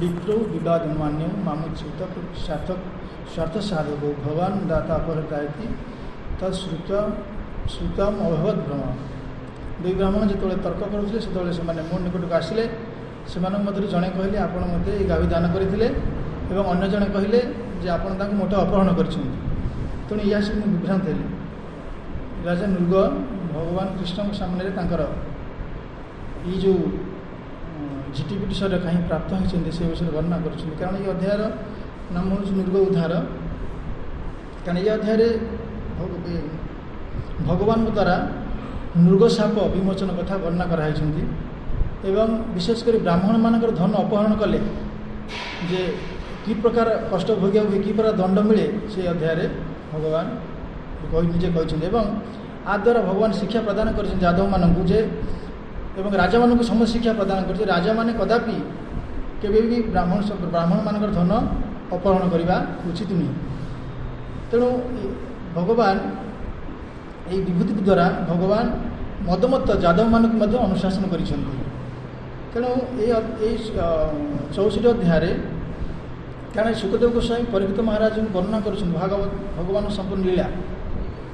विप्रो विवाद मान्य मामुच्युत स्वार्थ साधक भगवान दाता अपहृता तत्श्रुतम अभवत भ्रम। दुई ब्राह्मण जो तर्क करुले से मो निकट को आसिले से मध्य जड़े कहले आपण मत गावी दान करते अन्य जड़े कहले जे आपण मोट अपहरण कर तेणु या से विभ्रांत हेली। राजा नृग भगवान कृष्ण सामने ये जो झिटिपिटी शरीर कहीं प्राप्त होती से विषय वर्णना कर कारण ये अध्यायर नाम हूँ नृग उद्धार। कारण ये अध्याय भगवान द्वारा नृगशाप विमोचन कथा वर्णना कराई एवं विशेषकर ब्राह्मण मानकर धन अपहरण कले जे कि प्रकार कष्ट भोगिया हुए कि प्रकार दंड मिले से अध्याय भगवान निजे कहते आ द्वारा भगवान शिक्षा प्रदान कर यादव मानक जे एवं राजा मानक समस्त शिक्षा प्रदान कर राजा माने कदापि केबे भी ब्राह्मण मानकर धन अपहरण करने उचित नहीं। तेणु भगवान ये विभूति द्वारा भगवान मदमत्त यादव मानक अनुशासन कर तेणु ये 64 अध्याय कारण सुखदेव गोस्वामी परीक्षित महाराज वर्णना कर भगवान संपूर्ण लीला।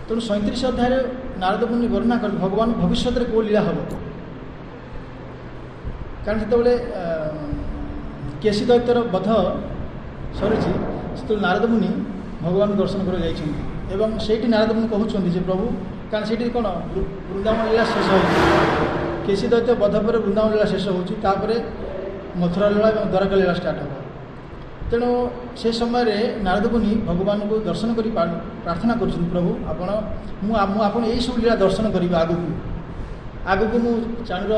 तेणु 37 अध्याय नारद मुनि वर्णना कर भगवान भविष्य में कौ लीला हम कारण जो केशी दैत्यर बध सरी से नारद मुनि भगवान दर्शन कर एवं से नारद मुनि कहते प्रभु कारण से कौन वृंदावन लीला शेष हो केशी दैत्य बध पर वृंदावन लीला शेष होपर मथुरा लीला और द्वारका लीला स्टार्ट हो। तेणु से समय नारद मुनि भगवान को दर्शन कर प्रार्थना कर प्रभु आपण यही सब लीला दर्शन करी आगू मु चाणूर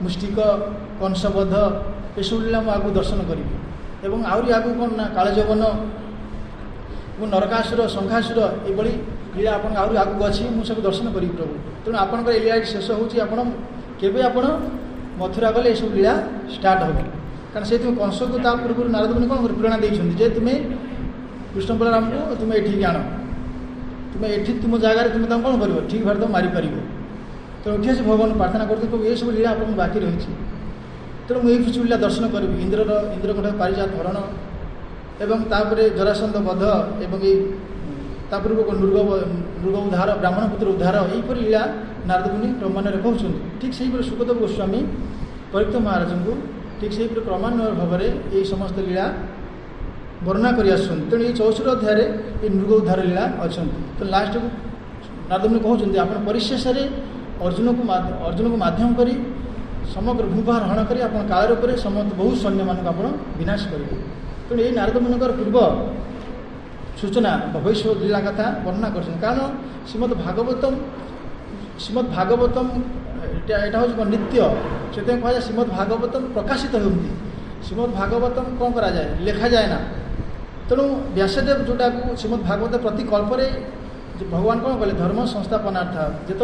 मुष्टिक कंसबद्ध ये सब लीला मुझे दर्शन करी एवं आहरी आगू कौन ना कालजौवन नरकासुर संघासुर ये लीला आप आगू अच्छी मुझे दर्शन करी प्रभु। तेणु आपंकर लीला शेष होपे मथुरा गले सब लीला स्टार्ट हो कारण से कंस को पूर्व नारद मुनि कौन प्रेरणा देते तुम्हें कृष्ण बलराम को तुम्हें ये आण तुम्हें ये तुम जगार तुम कौन कर ठीक भाव तुम मारिपार। तेणु उठी आसी भगवान प्रार्थना करते ये सब लीला आप बाकी रही तेणु मुझे सब लीला दर्शन करी इंद्रकंठ पारिजात हरण एवं तापर जरासंध बध एवं पूर्व नृग उद्धार ब्राह्मण पुत्र उद्धार यहीपर लीला नारद मुनि क्रमान्वय कहते ठीक से सुखदेव गोस्वामी परीक्षित महाराज को ठीक से क्रमान्वय भाव में ये समस्त लीला वर्णना कर तेणु ये 64 अध्याय ये नृग उद्धार लीला अच्छा। तो लास्ट को नारद मुनि कहते आप परिशेष अर्जुन को माध्यम कर समग्र भूभार हरण कर काल रूप समस्त बहुत सैन्य मान विनाश करेंगे। तेणु ये नारद मुनिकर पूर्व सूचना भविष्य लीला कथा वर्णना कर कारण श्रीमद्भागवतम यहाँ हूँ नित्य से कह श्रीमद्भागवतम प्रकाशित होती श्रीमद्भागवतम कौन करा जाए लिखा जाए ना। तेणु व्यासदेव जोटा को श्रीमद्भागवत प्रति कल्परे भगवान कौन कले धर्म संस्थापनार्थ जो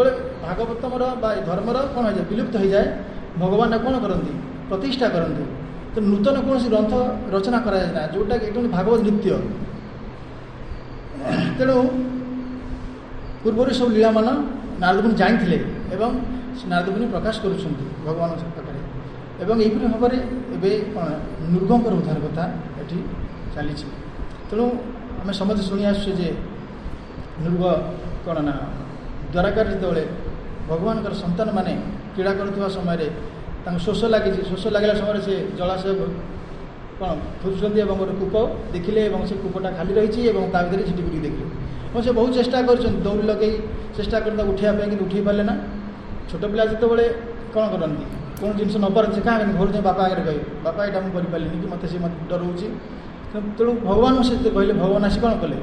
भागवतम धर्मर कौन हो जाए विलुप्त हो जाए भगवान कौन करती प्रतिष्ठा करते। तो नूतन कौन ग्रंथ रचना करा जाए ना जोटा कि भागवत नित्य। तेणु पूर्व सब लीला मान नारद मुनि जानी एवं नारद मुनि प्रकाश कर भगवान पाखे एवं यहीपरि भाव में नृगंकर उद्धार कथा ये चली। तेणु आम समझ शुणी आसुचे नृग कौन ना द्वारकार जो भगवान संतान माने क्रीड़ा कर समय शोष लगी शोष लगला समय से जलाशय कौन खोजुंट गोटे कूप देखिले से कूपटा खाली रही भर झिटिपिटी देखिले और से बहुत चेष्टा कर दौड़ लगे चेष्टा कर उठाई कि उठे पारे ना। छोट पिला जो कौन करती कौन जिन नबार से क्या घर जाए बापा आगे कहे बापा यहाँ मुझे करें कि मत से डराऊँगी। तेणु भगवान से कहले भगवान आसी कौन कले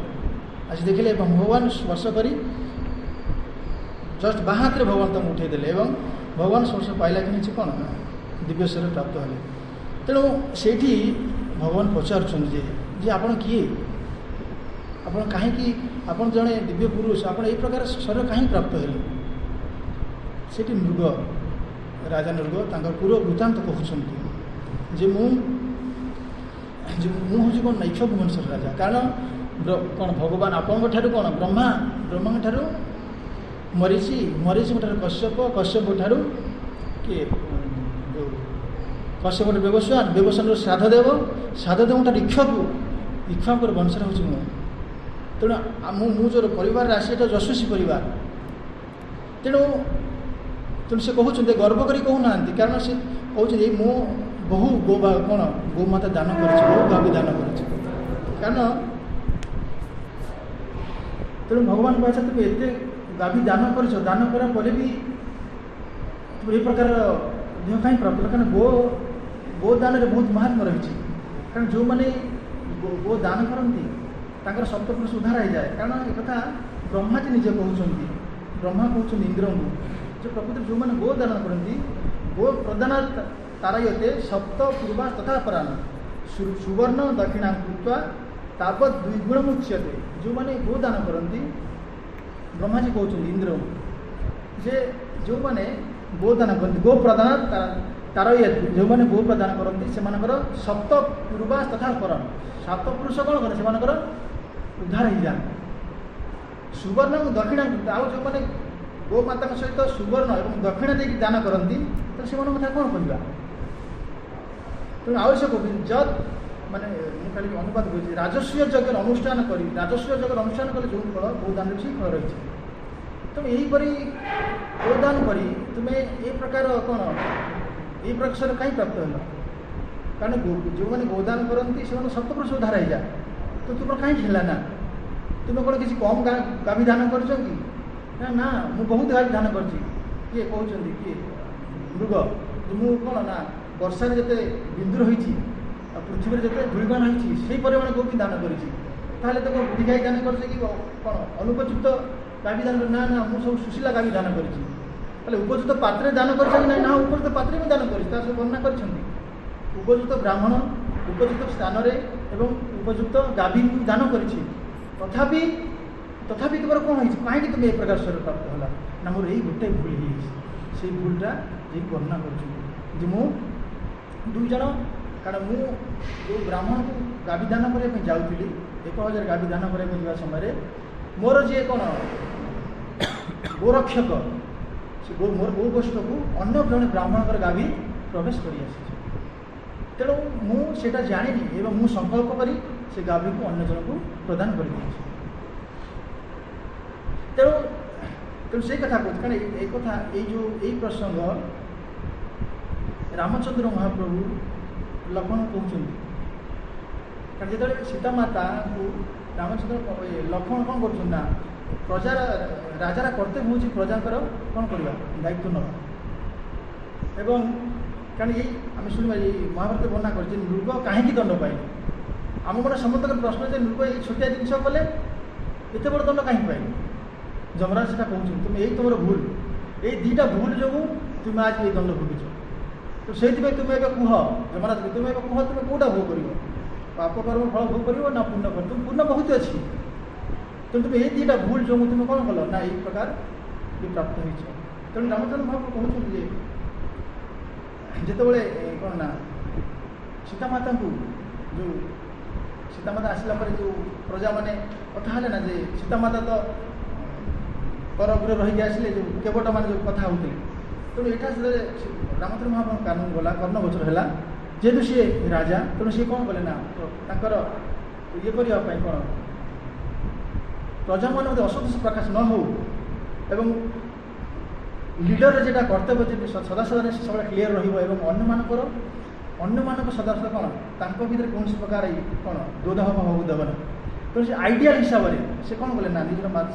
आसी देखिले भगवान स्पर्श कर जस्ट बाँ हाथ में भगवान तुम उठेदेले भगवान स्पर्श पाइला कि नहीं कौन दिव्य शरीर प्राप्त हेले। तेणु से भगवान पचार आप किए आप कहीं आप जड़े दिव्य पुरुष आप यही प्रकार शरीर कहीं प्राप्त हेले से नृग राजा नृग पूर्व वृत्तांत कहते जे हूँ कौन नैक्ष वंशर राजा कारण कौन भगवान आपण कौन ब्रह्मा ठारू मरीची ठारू कश्यप ठारू किए जो କଶ୍ୟପର ବ୍ୟବସାନର ଶ୍ରାଦ୍ଧଦେବଙ୍କର ଇକ୍ଷ୍ୱାକୁର ବଂଶର ହେଉଛି ମୁଁ। ତେଣୁ ମୁଁ ଯେଉଁ ପରିବାରରେ ଆସି ଏଇଟା ଯଶସ୍ୱୀ ପରିବାର। ତେଣୁ ସେ କହୁଛନ୍ତି, ଗର୍ବ କରି କହୁନାହାନ୍ତି, କାରଣ ସେ କହୁଛନ୍ତି ମୁଁ ବହୁ ଗୋମାତା ଦାନ କରିଛି, ବହୁ ଗାଭୀ ଦାନ କରିଛି। କାରଣ ତେଣୁ ଭଗବାନ କହିছে ତୁମେ ଏତେ ଗାଭୀ ଦାନ କରିଛ, ଦାନ କରିବା ପରେ ବି ତୁମେ ଏ ପ୍ରକାର ଦେହ କାହିଁ ପ୍ରାପ୍ତ? କାରଣ ଗୋଦାନରେ ବହୁତ ମହାତ୍ମ ରହିଛି। କାରଣ ଯେଉଁମାନେ ଗୋ ଦାନ କରନ୍ତି ତାଙ୍କର ସପ୍ତପୁରୁଷ ଉଦ୍ଧାର ହେଇଯାଏ। କାରଣ ଏକଥା ବ୍ରହ୍ମାଜୀ ନିଜେ କହୁଛନ୍ତି। ବ୍ରହ୍ମା କହୁଛନ୍ତି ଇନ୍ଦ୍ରଙ୍କୁ ଯେ ପ୍ରକୃତରେ ଯେଉଁମାନେ ଗୋ ଦାନ କରନ୍ତି, ଗୋ ପ୍ରଦାନ ତାରୟତେ ସପ୍ତ ପୂର୍ବା ତଥା ପରାଣ ସୁବର୍ଣ୍ଣ ଦକ୍ଷିଣାକୃତ୍ୱା ତାବତ୍ ଦ୍ୱିଗୁଣ ମୁଚ୍ୟତେ। ଯେଉଁମାନେ ଗୋ ଦାନ କରନ୍ତି, ବ୍ରହ୍ମାଜୀ କହୁଛନ୍ତି ଇନ୍ଦ୍ରଙ୍କୁ ଯେ ଯେଉଁମାନେ ଗୋ ଦାନ କରନ୍ତି, ଗୋ ପ୍ରଦାନ ତାରୟତେ, ଯେଉଁମାନେ ଗୋ ପ୍ରଦାନ କରନ୍ତି ସେମାନଙ୍କର ସପ୍ତ ପୂର୍ବା ତଥା ପରାଣ, ସାତ ପୁରୁଷ କ'ଣ କରେ ସେମାନଙ୍କର ଉଦ୍ଧାର ହେଇଯାଆନ୍ତି। ସୁବର୍ଣ୍ଣ ଏବଂ ଦକ୍ଷିଣାକୃତ, ଆଉ ଯେଉଁମାନେ ଗୋମାତାଙ୍କ ସହିତ ସୁବର୍ଣ୍ଣ ଏବଂ ଦକ୍ଷିଣ ଦେଇକି ଦାନ କରନ୍ତି, ତାହେଲେ ସେମାନଙ୍କ କଥା କ'ଣ କରିବା? ତେଣୁ ଆବଶ୍ୟକ ଯତ୍ ମାନେ ମୁଁ ଖାଲି ଅନୁବାଦ କରୁଛି, ରାଜସ୍ୱୀୟ ଯଜ୍ଞର ଅନୁଷ୍ଠାନ କରି, ରାଜସ୍ୱୀୟ ଯଜ୍ଞର ଅନୁଷ୍ଠାନ କଲେ ଯେଉଁ ଫଳ ଗୋଦାନରେ ସେହି ଫଳ ରହିଛି। ତେଣୁ ଏହିପରି ଗୋଦାନ କରି ତୁମେ ଏ ପ୍ରକାର କ'ଣ ଏଇ ପ୍ରକାର କାହିଁ ପ୍ରାପ୍ତ ହେଲ? କାରଣ ଯେଉଁମାନେ ଗୋଦାନ କରନ୍ତି ସେମାନେ ସପ୍ତପୁରୁଷ ଉଦ୍ଧାର ହେଇଯାଏ। ତ ତୁମର କାହିଁକି ହେଲା ନା? ତୁମେ କ'ଣ କିଛି କମ୍ ଗାଭୀ ଦାନ କରିଛ କି? ନା ମୁଁ ବହୁତ ଗାଭୀ ଦାନ କରିଛି। କିଏ କହୁଛନ୍ତି? କିଏ? ମୃଗ। ମୁଁ କ'ଣ ନା ବର୍ଷାରେ ଯେତେ ବିନ୍ଦୁ ରହିଛି ଆଉ ପୃଥିବୀରେ ଯେତେ ଧୂଳିକଣା ରହିଛି ସେଇ ପରିମାଣ ଗୋପୀ ଦାନ କରିଛି। ତାହେଲେ ତ କ'ଣ ବୁଢ଼ୀ ଗାଈ ଦାନ କରିছে କି କ'ଣ ଅନୁପଯୁକ୍ତ ଗାଭୀ ଦାନ? ନା ମୁଁ ସବୁ ସୁଶୀଲା ଗାଭୀ ଦାନ କରିଛି। ତାହେଲେ ଉପଯୁକ୍ତ ପାତ୍ରରେ ଦାନ କରିଛ କି ନାହିଁ? ନା ଉପଯୁକ୍ତ ପାତ୍ରରେ ବି ଦାନ କରିଛି, ତା ସବୁ ବର୍ଣ୍ଣନା କରିଛନ୍ତି। ଉପଯୁକ୍ତ ବ୍ରାହ୍ମଣ, ଉପଯୁକ୍ତ ସ୍ଥାନରେ ଏବଂ ଉପଯୁକ୍ତ ଗାଭୀ ଦାନ କରିଛି। ତଥାପି ତୁମର କ'ଣ ହେଇଛି? କାହିଁକି ତୁମେ ଏ ପ୍ରକାର ସ୍ୱର ପ୍ରାପ୍ତ ହେଲା? ନା ମୋର ଏଇ ଗୋଟେ ଭୁଲ ହେଇଯାଇଛି। ସେଇ ଭୁଲଟା ଯିଏ ବର୍ଣ୍ଣନା କରୁଛନ୍ତି ଯେ ମୁଁ 2 ଜଣ, କାରଣ ମୁଁ ଯେଉଁ ବ୍ରାହ୍ମଣକୁ ଗାଭୀ ଦାନ କରିବା ପାଇଁ ଯାଉଥିଲି, 1000 ଗାଭୀ ଦାନ କରିବା ପାଇଁ ଯିବା ସମୟରେ ମୋର ଯିଏ କ'ଣ ଗୋରକ୍ଷକ, ସେ ମୋର ଗୋ ଗୋଷ୍ଠକୁ ଅନ୍ୟ ଜଣେ ବ୍ରାହ୍ମଣଙ୍କର ଗାଭୀ ପ୍ରବେଶ କରି ଆସିଛି। ତେଣୁ ମୁଁ ସେଇଟା ଜାଣିନି ଏବଂ ମୁଁ ସଂକଳ୍ପ କରି ସେ ଗାଭୀକୁ ଅନ୍ୟ ଜଣକୁ ପ୍ରଦାନ କରିଦେଇଛି। ତେଣୁ ସେଇ କଥା କହୁଛି। କାରଣ ଏଇ କଥା ଏଇ ପ୍ରସଙ୍ଗ ରାମଚନ୍ଦ୍ର ମହାପ୍ରଭୁ ଲକ୍ଷ୍ମଣ କହୁଛନ୍ତି। କାରଣ ଯେତେବେଳେ ସୀତାମାତାଙ୍କୁ ରାମଚନ୍ଦ୍ର ଲକ୍ଷ୍ମଣ କ'ଣ କରୁଛନ୍ତି ନା ରାଜାର କର୍ତ୍ତବ୍ୟ ହେଉଛି ପ୍ରଜାଙ୍କର କ'ଣ କରିବା? ଦାୟିତ୍ୱ ନେବା। ଏବଂ କାରଣ ଆମେ ଶୁଣିବା ଏଇ ମହାଭାରତ ବର୍ଣ୍ଣନା କରିଛି ମୃଗ କାହିଁକି ଦଣ୍ଡ ପାଇଲେ। ଆମ ଗୋଟେ ସମସ୍ତଙ୍କର ପ୍ରଶ୍ନ ଯେ ମୃଗ ଏଇ ଛୋଟିଆ ଜିନିଷ କଲେ ଏତେ ବଡ଼ ଦଣ୍ଡ କାହିଁକି ପାଇଲେ? ଯମରାଜ ସେଟା କହୁଛନ୍ତି ତୁମେ ଏଇ ତୁମର ଭୁଲ, ଏଇ 2ଟା ଭୁଲ ଯୋଗୁଁ ତୁମେ ଆଜି ଏଇ ଦଣ୍ଡ ଭୋଗିଛ। ତ ସେଇଥିପାଇଁ ତୁମେ ଏବେ କୁହ, ଯମରାଜ ତୁମେ ଏବେ କୁହ ତୁମେ କେଉଁଟା ଭୋଗ କରିବ? ପାପ କର୍ମ ଫଳ ଭୋଗ କରିବ ନା ପୁଣ୍ୟ କର୍ମ? ତୁମେ ପୁଣ୍ୟ ବହୁତ ଅଛି। ତେଣୁ ତୁମେ ଏଇ 2ଟା ଭୁଲ ଯୋଗୁଁ ତୁମେ କ'ଣ କଲ ନା ଏଇ ପ୍ରକାର ପ୍ରାପ୍ତ ହେଇଛ। ତେଣୁ ରାମଚନ୍ଦ୍ର ମହାପ୍ରଭୁ କହୁଛନ୍ତି ଯେ ଯେତେବେଳେ କ'ଣ ନା ସୀତାମାତାଙ୍କୁ ଯେଉଁ ସୀତାମାତା ଆସିଲା ପରେ ଯେଉଁ ପ୍ରଜାମାନେ କଥା ହେଲେ ନା ଯେ ସୀତାମାତା ତ ପର ଉପରେ ରହିକି ଆସିଲେ, ଯେଉଁ କେବଟମାନେ ଯେଉଁ କଥା ହେଉଥିଲେ। ତେଣୁ ଏଇଟା ଯେତେବେଳେ ରାମଚନ୍ଦ୍ର ମହାପ୍ରଭୁ କାନୁନ ଗଲା, କର୍ଣ୍ଣଗୋଚର ହେଲା, ଯେହେତୁ ସିଏ ରାଜା, ତେଣୁ ସିଏ କ'ଣ କଲେ ନା ତାଙ୍କର ଇଏ କରିବା ପାଇଁ କ'ଣ ପ୍ରଜାମାନେ ମଧ୍ୟ ଅସନ୍ତୋଷ ପ୍ରକାଶ ନ ହେଉ ଏବଂ ଲିଡର ଯେଟା କର୍ତ୍ତବ୍ୟ ଯେ ସଦାସଦାରେ ସବୁବେଳେ କ୍ଲିୟର ରହିବ ଏବଂ ଅନ୍ୟମାନଙ୍କ ସଦାସଦା କ'ଣ ତାଙ୍କ ଭିତରେ କୌଣସି ପ୍ରକାର କ'ଣ ଦ୍ୱୈଧ ହେବାକୁ ଦେବ ନାହିଁ। ତେଣୁ ସେ ଆଇଡ଼ିଆଲ ହିସାବରେ ସେ କ'ଣ କଲେ ନା ନିଜର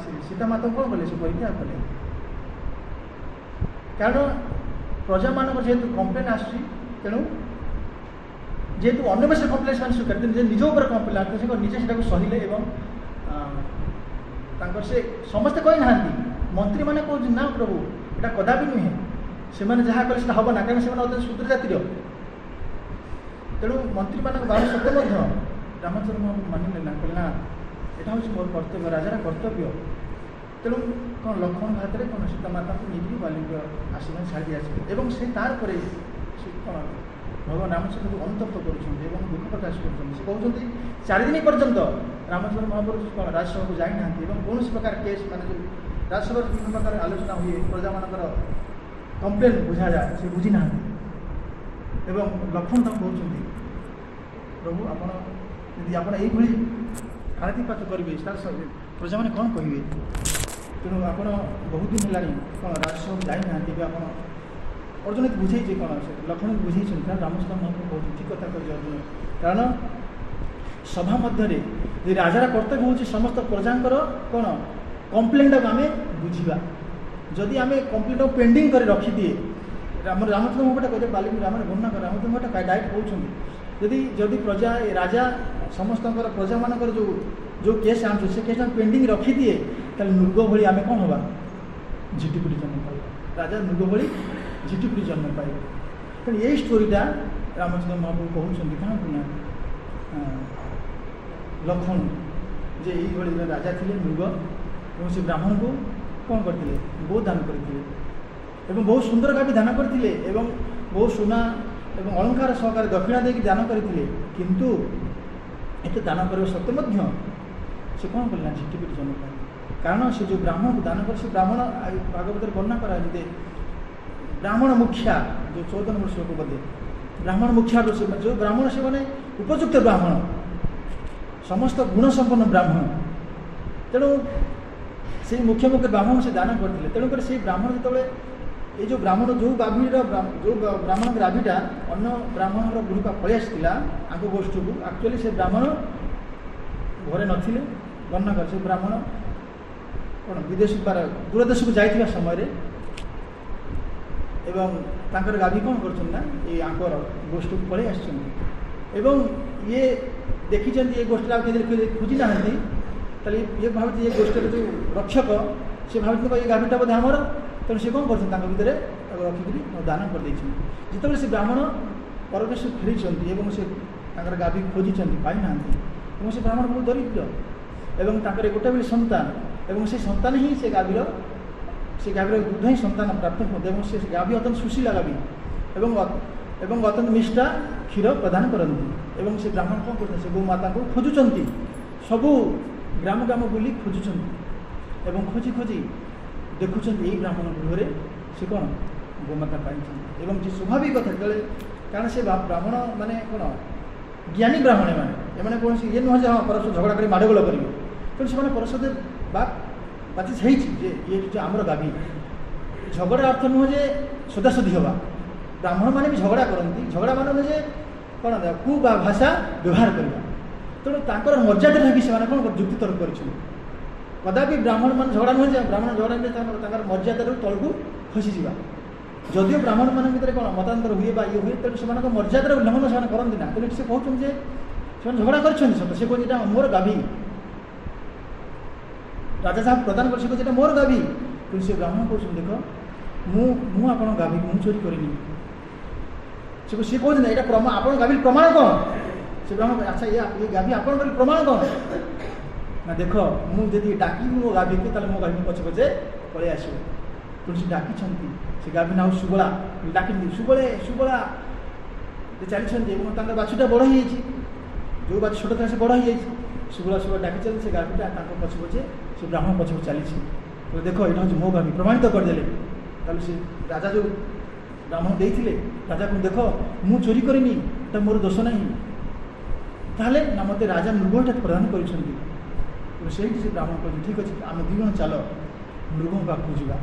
ସୀତାମାତାଙ୍କୁ କ'ଣ କଲେ? ସେ ପରିତ୍ୟାଗ କଲେ। କାରଣ ପ୍ରଜାମାନଙ୍କର ଯେହେତୁ କମ୍ପ୍ଲେନ୍ ଆସୁଛି, ତେଣୁ ଯେହେତୁ ଅନ୍ୟ ବେଶୀ କମ୍ପ୍ଲେନ୍ ସେମାନେ ସ୍ୱୀକାର ଯେ ନିଜ ଉପରେ କମ୍ପ୍ଲେନ୍ ଆସୁଛି, ସେ ନିଜେ ସେଟାକୁ ସହିଲେ ଏବଂ ତାଙ୍କର ସେ ସମସ୍ତେ କହିନାହାନ୍ତି, ମନ୍ତ୍ରୀମାନେ କହୁଛନ୍ତି ନା ପ୍ରଭୁ ଏଇଟା କଦାପି ନୁହେଁ, ସେମାନେ ଯାହା କଲେ ସେଟା ହେବ ନା, କାରଣ ସେମାନେ ଅତ୍ୟନ୍ତ ଶୂଦ୍ର ଜାତିର। ତେଣୁ ମନ୍ତ୍ରୀମାନଙ୍କ ବାର ସତ୍ତ୍ୱେ ମଧ୍ୟ ରାମଚନ୍ଦ୍ର ମହାପ୍ରଭୁ ମାନିଲେ ନା, କହିଲେ ନା ଏଇଟା ହେଉଛି ମୋର କର୍ତ୍ତବ୍ୟ, ରାଜାର କର୍ତ୍ତବ୍ୟ। ତେଣୁ କ'ଣ ଲକ୍ଷ୍ମଣଙ୍କ ହାତରେ କ'ଣ ସୀତାମାତାଙ୍କୁ ନେଇକି ବାଲିଙ୍କ ଆଶ୍ରମ ଛାଡ଼ି ଆସିବେ ଏବଂ ସେ ତାପରେ ସେ କ'ଣ ଭଗବାନ ରାମଚନ୍ଦ୍ରଙ୍କୁ ଅନୁତପ୍ତ କରୁଛନ୍ତି ଏବଂ ଦୁଃଖ ପ୍ରକାଶ କରୁଛନ୍ତି। ସେ କହୁଛନ୍ତି 4 ଦିନ ପର୍ଯ୍ୟନ୍ତ ରାମଚନ୍ଦ୍ର ମହାପ୍ରଭୁ କ'ଣ ରାଜସଭାକୁ ଯାଇନାହାନ୍ତି ଏବଂ କୌଣସି ପ୍ରକାର କେସ୍ ମାନେ ଯେଉଁ ରାଜସଭାରେ ବିଭିନ୍ନ ପ୍ରକାର ଆଲୋଚନା ହୁଏ, ପ୍ରଜାମାନଙ୍କର କମ୍ପ୍ଲେନ୍ ବୁଝାଯାଏ, ସେ ବୁଝିନାହାନ୍ତି ଏବଂ ଲକ୍ଷ୍ମଣ ତାଙ୍କୁ କହୁଛନ୍ତି ପ୍ରଭୁ ଆପଣ ଯଦି ଆପଣ ଏଇଭଳି ଆରତିପାତ କରିବେ ତାହେଲେ ପ୍ରଜାମାନେ କ'ଣ କହିବେ? ତେଣୁ ଆପଣ ବହୁତ ଦିନ ହେଲାଣି କ'ଣ ରାଜସଭାକୁ ଯାଇନାହାନ୍ତି କି ଆପଣ ଅର୍ଜୁନ ବୁଝେଇছে କ'ଣ ସେ ଲକ୍ଷ୍ମଣକୁ ବୁଝେଇଛନ୍ତି କାରଣ ରାମଚନ୍ଦ୍ର ମହାପ୍ରଭୁ କହୁଛନ୍ତି ଠିକ୍ କଥା କହିଛି ଅର୍ଜୁନ। କାରଣ ସଭା ମଧ୍ୟରେ ଯଦି ରାଜାର କର୍ତ୍ତବ୍ୟ ହେଉଛି ସମସ୍ତ ପ୍ରଜାଙ୍କର କ'ଣ କମ୍ପ୍ଲେନ୍ଟାକୁ ଆମେ ବୁଝିବା। ଯଦି ଆମେ କମ୍ପ୍ଲେନ୍ଟାକୁ ପେଣ୍ଡିଂ କରି ରଖିଦିଏ ଆମର ରାମଚନ୍ଦ୍ର ମହାପ୍ରଭୁ କହିଲେ ବାଲ୍ମୀକି ରାମାୟଣ ବର୍ଣ୍ଣନା କରି ରାମଚନ୍ଦ୍ର ମହାପ୍ରଭୁ ଡାଇରେକ୍ଟ କହୁଛନ୍ତି ଯଦି ପ୍ରଜା ରାଜା ସମସ୍ତଙ୍କର ପ୍ରଜାମାନଙ୍କର ଯେଉଁ କେସ୍ ଆଣୁଛୁ ସେ କେସ୍ ଆମେ ପେଣ୍ଡିଂ ରଖିଦିଏ ତାହେଲେ ମୃଗ ଭଳି ଆମେ କ'ଣ ହେବା? ଝିଟିପିଟି ଜନ୍ମ ପାଇବା। ରାଜା ମୃଗ ଭଳି ଝିଟିପିଟି ଜନ୍ମ ପାଇବ। ତେଣୁ ଏଇ ଷ୍ଟୋରିଟା ରାମଚନ୍ଦ୍ର ମହାପ୍ରଭୁ କହୁଛନ୍ତି କାହାକୁ ନା ଲକ୍ଷ୍ମଣ ଯେ ଏଇଭଳି ରାଜା ଥିଲେ ମୃଗ ଏବଂ ସେ ବ୍ରାହ୍ମଣକୁ କ'ଣ କରିଥିଲେ? ବହୁତ ଦାନ କରିଥିଲେ ଏବଂ ବହୁତ ସୁନ୍ଦର ଭାବେ ଦାନ କରିଥିଲେ ଏବଂ ବହୁତ ସୁନା ଏବଂ ଅଳଙ୍କାର ସହକାରେ ଦକ୍ଷିଣା ଦେଇକି ଦାନ କରିଥିଲେ। କିନ୍ତୁ ଏତେ ଦାନ କରିବା ସତ୍ତ୍ୱେ ମଧ୍ୟ ସେ କ'ଣ କଲେ ନା ଝିଟିପିଟି ଜନ୍ମ ପାଇଲେ। କାରଣ ସେ ଯେଉଁ ବ୍ରାହ୍ମଣକୁ ଦାନ କରି ସେ ବ୍ରାହ୍ମଣ ଭାଗବତରେ ବର୍ଣ୍ଣନା କରାଯାଇଛି ଯେ ବ୍ରାହ୍ମଣ ମୁଖ୍ୟା ଯେଉଁ 14 ନମ୍ବର ଶ୍ଲୋକ ବୋଧେ ବ୍ରାହ୍ମଣ ମୁଖ୍ୟା ଯେଉଁ ବ୍ରାହ୍ମଣ ସେମାନେ ଉପଯୁକ୍ତ ବ୍ରାହ୍ମଣ ସମସ୍ତ ଗୁଣସମ୍ପନ୍ନ ବ୍ରାହ୍ମଣ। ତେଣୁ ସେଇ ମୁଖ୍ୟ ବ୍ରାହ୍ମଣ ସେ ଦାନ କରିଥିଲେ। ତେଣୁକରି ସେଇ ବ୍ରାହ୍ମଣ ଯେତେବେଳେ ଏଇ ଯେଉଁ ବ୍ରାହ୍ମଣ ଯେଉଁ ବ୍ରାହ୍ମଣ ଗାଭୀଟା ଅନ୍ୟ ବ୍ରାହ୍ମଣର ଗୃହକୁ ପଳେଇ ଆସିଥିଲା ଆଙ୍କ ଗୋଷ୍ଠୀକୁ ଆକ୍ଚୁଆଲି ସେ ବ୍ରାହ୍ମଣ ଘରେ ନଥିଲେ। ବର୍ଣ୍ଣନା କରେ ସେ ବ୍ରାହ୍ମଣ କ'ଣ ବିଦେଶ ଦୂରଦେଶକୁ ଯାଇଥିବା ସମୟରେ ଏବଂ ତାଙ୍କର ଗାଭୀ କ'ଣ କରୁଛନ୍ତି ନା ଏଇ ଆଙ୍କର ଗୋଷ୍ଠୀକୁ ପଳେଇ ଆସିଛନ୍ତି ଏବଂ ଇଏ ଦେଖିଛନ୍ତି ଏ ଗୋଷ୍ଠୀରେ ଆଉ କେତେ ଖୋଜି ନାହାନ୍ତି। ତାହେଲେ ଇଏ ଭାବୁଛି ଏ ଗୋଷ୍ଠୀର ଯେଉଁ ରକ୍ଷକ ସେ ଭାବୁଛନ୍ତି ଏ ଗାଭୀଟା ବୋଧେ ଆମର। ତେଣୁ ସେ କ'ଣ କରୁଛନ୍ତି ତାଙ୍କ ଭିତରେ ତାକୁ ରଖିକରି ଦାନ କରିଦେଇଛନ୍ତି। ଯେତେବେଳେ ସେ ବ୍ରାହ୍ମଣ ପରଦେଶକୁ ଫେରିଛନ୍ତି ଏବଂ ସେ ତାଙ୍କର ଗାଭୀ ଖୋଜିଛନ୍ତି ପାଇନାହାନ୍ତି ଏବଂ ସେ ବ୍ରାହ୍ମଣ ବହୁତ ଦରିଦ୍ର ଏବଂ ତାଙ୍କର ଗୋଟେ ବୋଲି ସନ୍ତାନ ଏବଂ ସେ ସନ୍ତାନ ହିଁ ସେ ଗାଭୀର ଦୁଗ୍ଧ ହିଁ ସନ୍ତାନ ପ୍ରାପ୍ତ ହୁଅନ୍ତି ଏବଂ ସେ ଗାଭୀ ଅତ୍ୟନ୍ତ ସୁଶୀଲା ଗାଭୀ ଏବଂ ଅତ୍ୟନ୍ତ ମିଷ୍ଟା କ୍ଷୀର ପ୍ରଦାନ କରନ୍ତି। ଏବଂ ସେ ବ୍ରାହ୍ମଣ କ'ଣ କରୁଛନ୍ତି ସେ ଗୋମାତାଙ୍କୁ ଖୋଜୁଛନ୍ତି ସବୁ ଗ୍ରାମ ବୁଲି ଖୋଜୁଛନ୍ତି ଏବଂ ଖୋଜି ଦେଖୁଛନ୍ତି ଏଇ ବ୍ରାହ୍ମଣ ଗୃହରେ ସେ କ'ଣ ଗୋମାତା ପାଇଛନ୍ତି। ଏବଂ ଯେ ସ୍ୱାଭାବିକ କଥା ଯେତେବେଳେ କାରଣ ସେ ବ୍ରାହ୍ମଣ ମାନେ କ'ଣ ଜ୍ଞାନୀ ବ୍ରାହ୍ମଣ ଏମାନେ କୌଣସି ଇଏ ନୁହଁ ଯେ ହଁ ପରସ୍ପର ଝଗଡ଼ା କରି ମାଡ଼ଗୋଳ କରିବେ। ତେଣୁ ସେମାନେ ପରସ୍ପର ବାତି ହେଇଛି ଯେ ଇଏ ହେଉଛି ଆମର ଗାଭୀ। ଝଗଡ଼ା ଅର୍ଥ ନୁହଁ ଯେ ସଦାସଦି ହେବା। ବ୍ରାହ୍ମଣମାନେ ବି ଝଗଡ଼ା କରନ୍ତି। ଝଗଡ଼ା ମାନେ ନୁହେଁ ଯେ କ'ଣ ଭାଷା ବ୍ୟବହାର କରିବା। ତେଣୁ ତାଙ୍କର ମର୍ଯ୍ୟାଦା ରହିକି ସେମାନେ କ'ଣ ଯୁକ୍ତିତର୍କ କରିଛନ୍ତି। କଦାପି ବ୍ରାହ୍ମଣମାନେ ଝଗଡ଼ା ନୁହେଁ ଯେ ବ୍ରାହ୍ମଣ ଝଗଡ଼ା ନୁହେଁ ତାଙ୍କର ମର୍ଯ୍ୟାଦାରୁ ତଳକୁ ଖସିଯିବା। ଯଦିଓ ବ୍ରାହ୍ମଣମାନଙ୍କ ଭିତରେ କ'ଣ ମତାନ୍ତର ହୁଏ ବା ଇଏ ହୁଏ ତେଣୁ ସେମାନଙ୍କ ମର୍ଯ୍ୟାଦାର ଉଲ୍ଲଂଘନ ସେମାନେ କରନ୍ତି ନା। ତେଣୁ ସେ କହୁଛନ୍ତି ଯେ ସେମାନେ ଝଗଡ଼ା କରିଛନ୍ତି ସତ ସେ କହୁଛି ଏଇଟା ମୋର ଗାଭୀ ରାଜା ଯାହା ପ୍ରଦାନ କରି ସେ କହୁଛି ଏଇଟା ମୋର ଗାଭୀ। କିନ୍ତୁ ସେ ବ୍ରାହ୍ମଣ କହୁଛନ୍ତି ଦେଖ ମୁଁ ଆପଣଙ୍କ ଗାଭୀ ମୁଁ ଚୋରି କରିନି। ସେ କହୁଛନ୍ତି ଏଇଟା ଆପଣଙ୍କ ଗାଭୀର ପ୍ରମାଣ କ'ଣ? ସେ ବ୍ରାହ୍ମଣ ଆଚ୍ଛା ଏ ଗାଭୀ ଆପଣଙ୍କର ପ୍ରମାଣ କ'ଣ? ନା ଦେଖ ମୁଁ ଯଦି ଡାକିବି ମୋ ଗାଭୀକୁ ତାହେଲେ ମୋ ଗାଭୀ ପଛେ ପଳେଇ ଆସିବ। ତେଣୁ ସେ ଡାକିଛନ୍ତି ସେ ଗାଭୀ ନାଁ ସୁବଳା ଡାକିଛନ୍ତି ସୁବଳା ଚାଲିଛନ୍ତି ଏବଂ ତାଙ୍କର ବାଛୁଟା ବଡ଼ ହେଇଯାଇଛି। ଯେଉଁ ବାଛୁଟା ଛୋଟ ଥିଲା ସେ ବଡ଼ ହେଇଯାଇଛି। ସୁବଳା ଡାକିଛନ୍ତି ସେ ଗାଭୀଟା ତାଙ୍କ ପଛେ ସେ ବ୍ରାହ୍ମଣ ପଛେ ଚାଲିଛି। ଦେଖ ଏଇଟା ହେଉଛି ମୋ ଗାଭୀ ପ୍ରମାଣିତ କରିଦେଲେ। ତାହେଲେ ସେ ରାଜା ଯେଉଁ ବ୍ରାହ୍ମଣ ଦେଇଥିଲେ ରାଜା କଣ ଦେଖ ମୁଁ ଚୋରି କରିନି ଏଟା ମୋର ଦୋଷ ନାହିଁ। ତାହେଲେ ନା ମୋତେ ରାଜା ମୃଗଟା ପ୍ରଦାନ କରିଛନ୍ତି। ସେଇଠି ସେ ବ୍ରାହ୍ମଣ କହିଲେ ଠିକ୍ ଅଛି ଆମେ ଦୁଇ ଜଣ ଚାଲ ମୃଗଙ୍କ ପାଖକୁ ଯିବା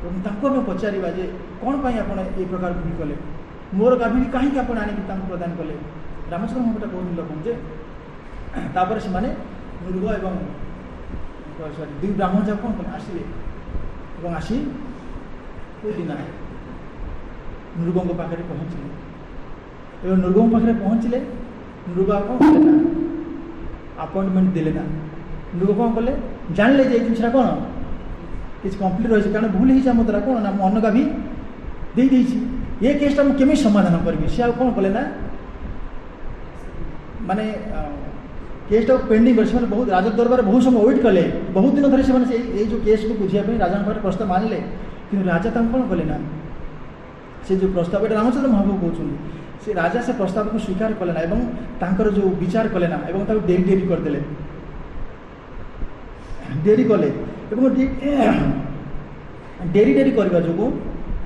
ଏବଂ ତାଙ୍କୁ ଆମେ ପଚାରିବା ଯେ କ'ଣ ପାଇଁ ଆପଣ ଏଇ ପ୍ରକାର ଭୁଲ କଲେ, ମୋର ଗାଭୀକି କାହିଁକି ଆପଣ ଆଣିକି ତାଙ୍କୁ ପ୍ରଦାନ କଲେ। ରାମଚନ୍ଦ୍ର ମହାପ୍ରଭୁ କହୁଥିଲେ ଲୋକଙ୍କୁ ଯେ ତାପରେ ସେମାନେ ମୃଗ ଏବଂ ଦୁଇ ବ୍ରାହ୍ମଣ ଯାକ କ'ଣ କଲେ ଆସିଲେ ଏବଂ ଆସି କେଉଁଠି ନା ମୃଗଙ୍କ ପାଖରେ ପହଞ୍ଚିଲେ ଏବଂ ମୃଗଙ୍କ ପାଖରେ ପହଞ୍ଚିଲେ ମୃଗ କ'ଣ କଲେ ନା ଆପଏଣ୍ଟମେଣ୍ଟ ଦେଲେ ନା। ମୃଗ କ'ଣ କଲେ ଜାଣିଲେ ଯେ ଏଇ ଜିନିଷଟା କ'ଣ କିଛି କମ୍ପ୍ଲିଟ୍ ରହିଛି କାରଣ ଭୁଲ ହେଇଛି ଆମ ଦ୍ୱାରା କ'ଣ ନା ମୁଁ ଅନ୍ନ ଗାଭୀ ଦେଇଦେଇଛି ଏ କେସ୍ଟା ମୁଁ କେମିତି ସମାଧାନ କରିବି। ସେ ଆଉ କ'ଣ କଲେ ନା ମାନେ କେସ୍ଟାକୁ ପେଣ୍ଡିଂ କରି ସେମାନେ ବହୁତ ରାଜ ଦରବାରରେ ବହୁତ ସମୟ ୱେଟ୍ କଲେ। ବହୁତ ଦିନ ଧରି ସେମାନେ ଏଇ ଯେଉଁ କେସ୍କୁ ବୁଝିବା ପାଇଁ ରାଜାଙ୍କ ପାଖରେ ପ୍ରସ୍ତାବ ଆଣିଲେ କିନ୍ତୁ ରାଜା ତାଙ୍କୁ କ'ଣ କଲେ ନା ସେ ଯେଉଁ ପ୍ରସ୍ତାବ ଏଇଟା ରାମଚନ୍ଦ୍ର ମହାପ୍ରଭୁ କହୁଛନ୍ତି ସେ ରାଜା ସେ ପ୍ରସ୍ତାବକୁ ସ୍ୱୀକାର କଲେ ନା ଏବଂ ତାଙ୍କର ଯେଉଁ ବିଚାର କଲେ ନା ଏବଂ ତାକୁ ଡେରି କରିଦେଲେ ଡେରି କଲେ ଏବଂ ଡେରି କରିବା ଯୋଗୁଁ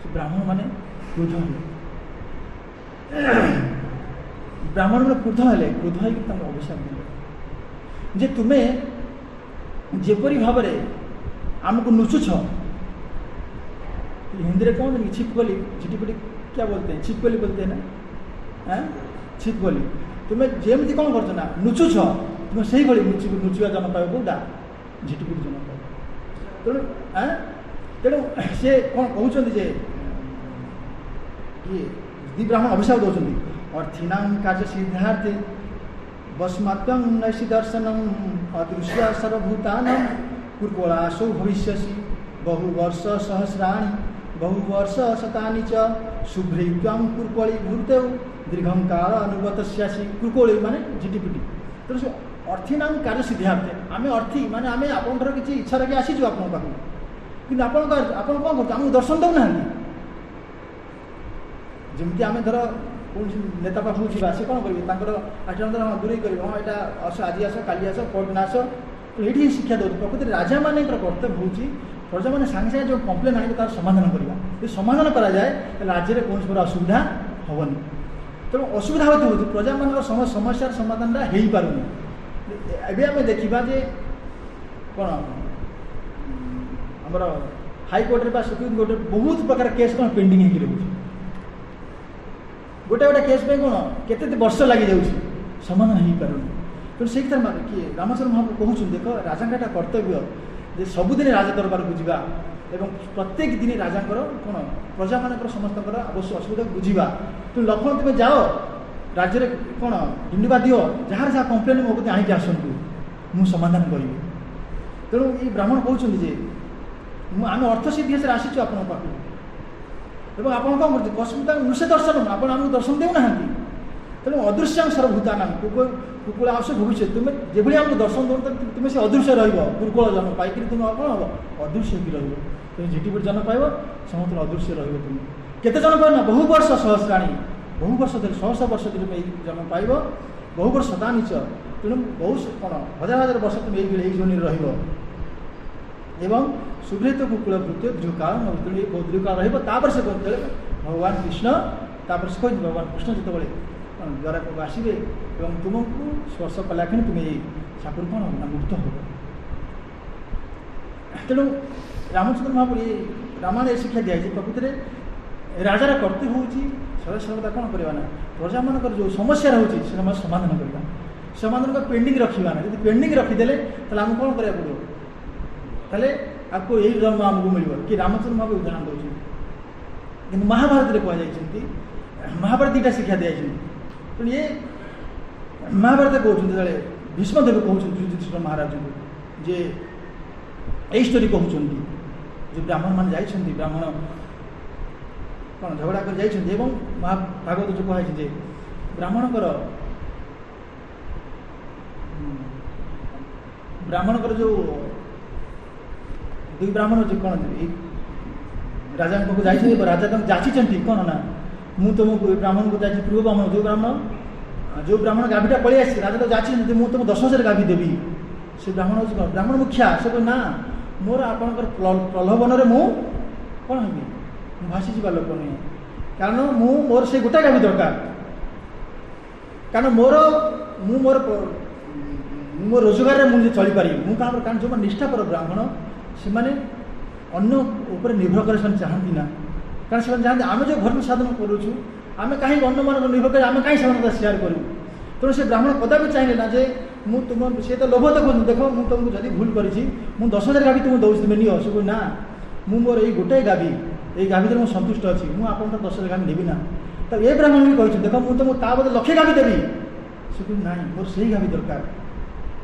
ସେ ବ୍ରାହ୍ମଣମାନେ କ୍ରୋଧ ହେଲେ ब्राह्मण मैंने क्रोध हेले क्रोध हो अभिशाप देले जे तुमे जेपरी भाव आमको नुचुछ हिंदी में कौन छिपकली झिटिपिटी क्या बोलते हैं छिपकली बोलते हैं ना छिपकली तुम्हें जेमती कौन कर नुचुछ तुम से नुचिया जन पाइब कौटा झिटिपिटी जन पाइब तेणु तेणु सी कौन कहते जे ये ब्राह्मण अभिशाप दौरान अर्थीना कार्य सिद्धार्थे बस्मात्म नैसी दर्शनम अदृश्य सर्वभूतानम कुर्कोलासो भविष्यसि बहुवर्ष सहस्राणि बहुवर्ष शतानि च शुभ्रैत्वां कुर्कोली भूतौ दीर्घं काल अनुगतस्यासि कुर्कोली माने झिटिपिटी तेणु से अर्थीना कार्य सिद्धार्थे आम अर्थी माने आम आपंकर किसी इच्छा रखी आसीचु आप पाखु कि आप कौन कर दर्शन दौना जमी आम धर कौन नेता पाखक जा सी कौन करेंगे आचरण दूरे कर हाँ यहाँ आस आज आस काली आस परदिन आस ये शिक्षा दौर प्रकृति राजा मान कर्तव्य हूँ प्रजा मैंने सागे सागे जो कम्प्लेन आने तार समाधान करवा ये समाधान कराए राज्य में कौन प्रकार असुविधा हेनी तेणु असुविधा होती हूँ प्रजा मान समस्या समाधान हो पारनी एवं आम देखा जे कौन आमर हाईकोर्ट सुप्रीमकोर्ट बहुत प्रकार केस कौन पेंडिंग हो रोचे गोटे गोटे केस पे कौन केते वर्ष लगी जाऊँ समाधान हो पारनी तेणु से किए रामचंद्र महाप्रभु कहूँ देख राजा कर्तव्य जे सबुदिन राजा दरबार को जावा एवं प्रत्येक दिन राजा कौन प्रजा मान समस्त अवश्य असुविधा बुझा तुम लक्ष्मण तुम्हें जाओ राज्य में कौन डिंडा दियो जार जहाँ कम्प्लेन मो कते आनिक आसतु मुझे समाधान करी तेणु ये ब्राह्मण कहते जे आम अर्थसिद्धि आसीचु आप पाखु एवं आप कौन करते कस्मिता नृष्य दर्शन आप आमको दर्शन देना तेणु अदृश्यां सर्वभूताना कुकुला आस भविष्य तुम्हें जो आमको दर्शन दौन तुम्हें से अदृश्य रुर्कोल जन्म पाई तुम कौन हम अदृश्य भी रुम झिटिपिटी जन्म पाइब समस्त अदृश्य रुम केते जन पाइब ना बहु वर्ष सहस्राणी बहु वर्ष धरी सहस्र वर्ष धरी जन्म पाइब बहु वर्ष शतानि च तेणु बहुत कौन हजार हजार वर्ष तुम यही जोनि एवं सुभृत कुकुल भृत्य दीर्घकाल तेणु बहुत दीर्घकाल रहा से भगवान कृष्ण तापर से कह भगवान कृष्ण जो द्वारा को आसवे और तुमको स्पर्श कला कि तुम्हें सापुर कौन हो मुक्त हो तेणु रामचंद्र महाप्रभु ये रामायण ये शिक्षा दिखाई प्रकृति में राजार कर्तव्य हूँ सदा सर्वदा कौन करवा ना प्रजा मान जो समस्या रोचे से समाधान करवा समाधान को पेंडिंग रखा ना यदि पेंडिंग रखीदे आम कौन करा पड़ो ताले आपको यही जन्म आमको मिल कि रामचंद्र महाप्रभु उदाहरण दूसरी कि महाभारत में कहुई महाभारत दुटा शिक्षा दिखाई तेणु ये महाभारत कहते भीष्मदेव कहते युधिष्ठिर महाराज जे यही स्टोरी कहते जो ब्राह्मण मान जाइछन्ति ब्राह्मण कौन झगड़ा कर जाइछन्ति एवं महाभागवत जो कहुई जे ब्राह्मणकर जो दुई ब्राह्मण जो कौन राजा पाक जाइछन्ति राजा तुम जाचिछन्ति कौन ना मु तुमको ब्राह्मण को जाइए पूर्व ब्राह्मण जो ब्राह्मण गाभीटा पलि आसी राजा तो जाची मुझे तुम 10,000 गाभी देवी से ब्राह्मण हूँ कौन ब्राह्मण मुखिया से कह ना मोर आपंकर प्रलोभन मु कौन हेबी भासी जा लोक नुहे कारण मोर से गोटे गाभी दरकार कारण मोर रोजगार मुझे चली पारि मुझे कारण जो निष्ठापर ब्राह्मण से अन्य उपर निर्भर कर चाहती ना कारण से चाहते आम जो धर्म साधन करुचु आम कहीं अन्य मान निर्भर कर आम कहीं साधन शेयर करूँ तेणु से ब्राह्मण कदापि चाहिए ना जे मु तुम सी तो लोभ देखो देख मुझे तुमको जब भूल करी 10,000 गाभी तुम दौर तुम्हें नियो से ना मु मोर यही गोटे गाभी ये गाभी मुझे सन्तुष्ट अच्छी मुझे आप 10,000 गाभी नेबी ना तो ये ब्राह्मण भी कहते देख मुझे तुमको ता बदले 1,00,000 गाभी देवी से ना मोर से गाभी दरकार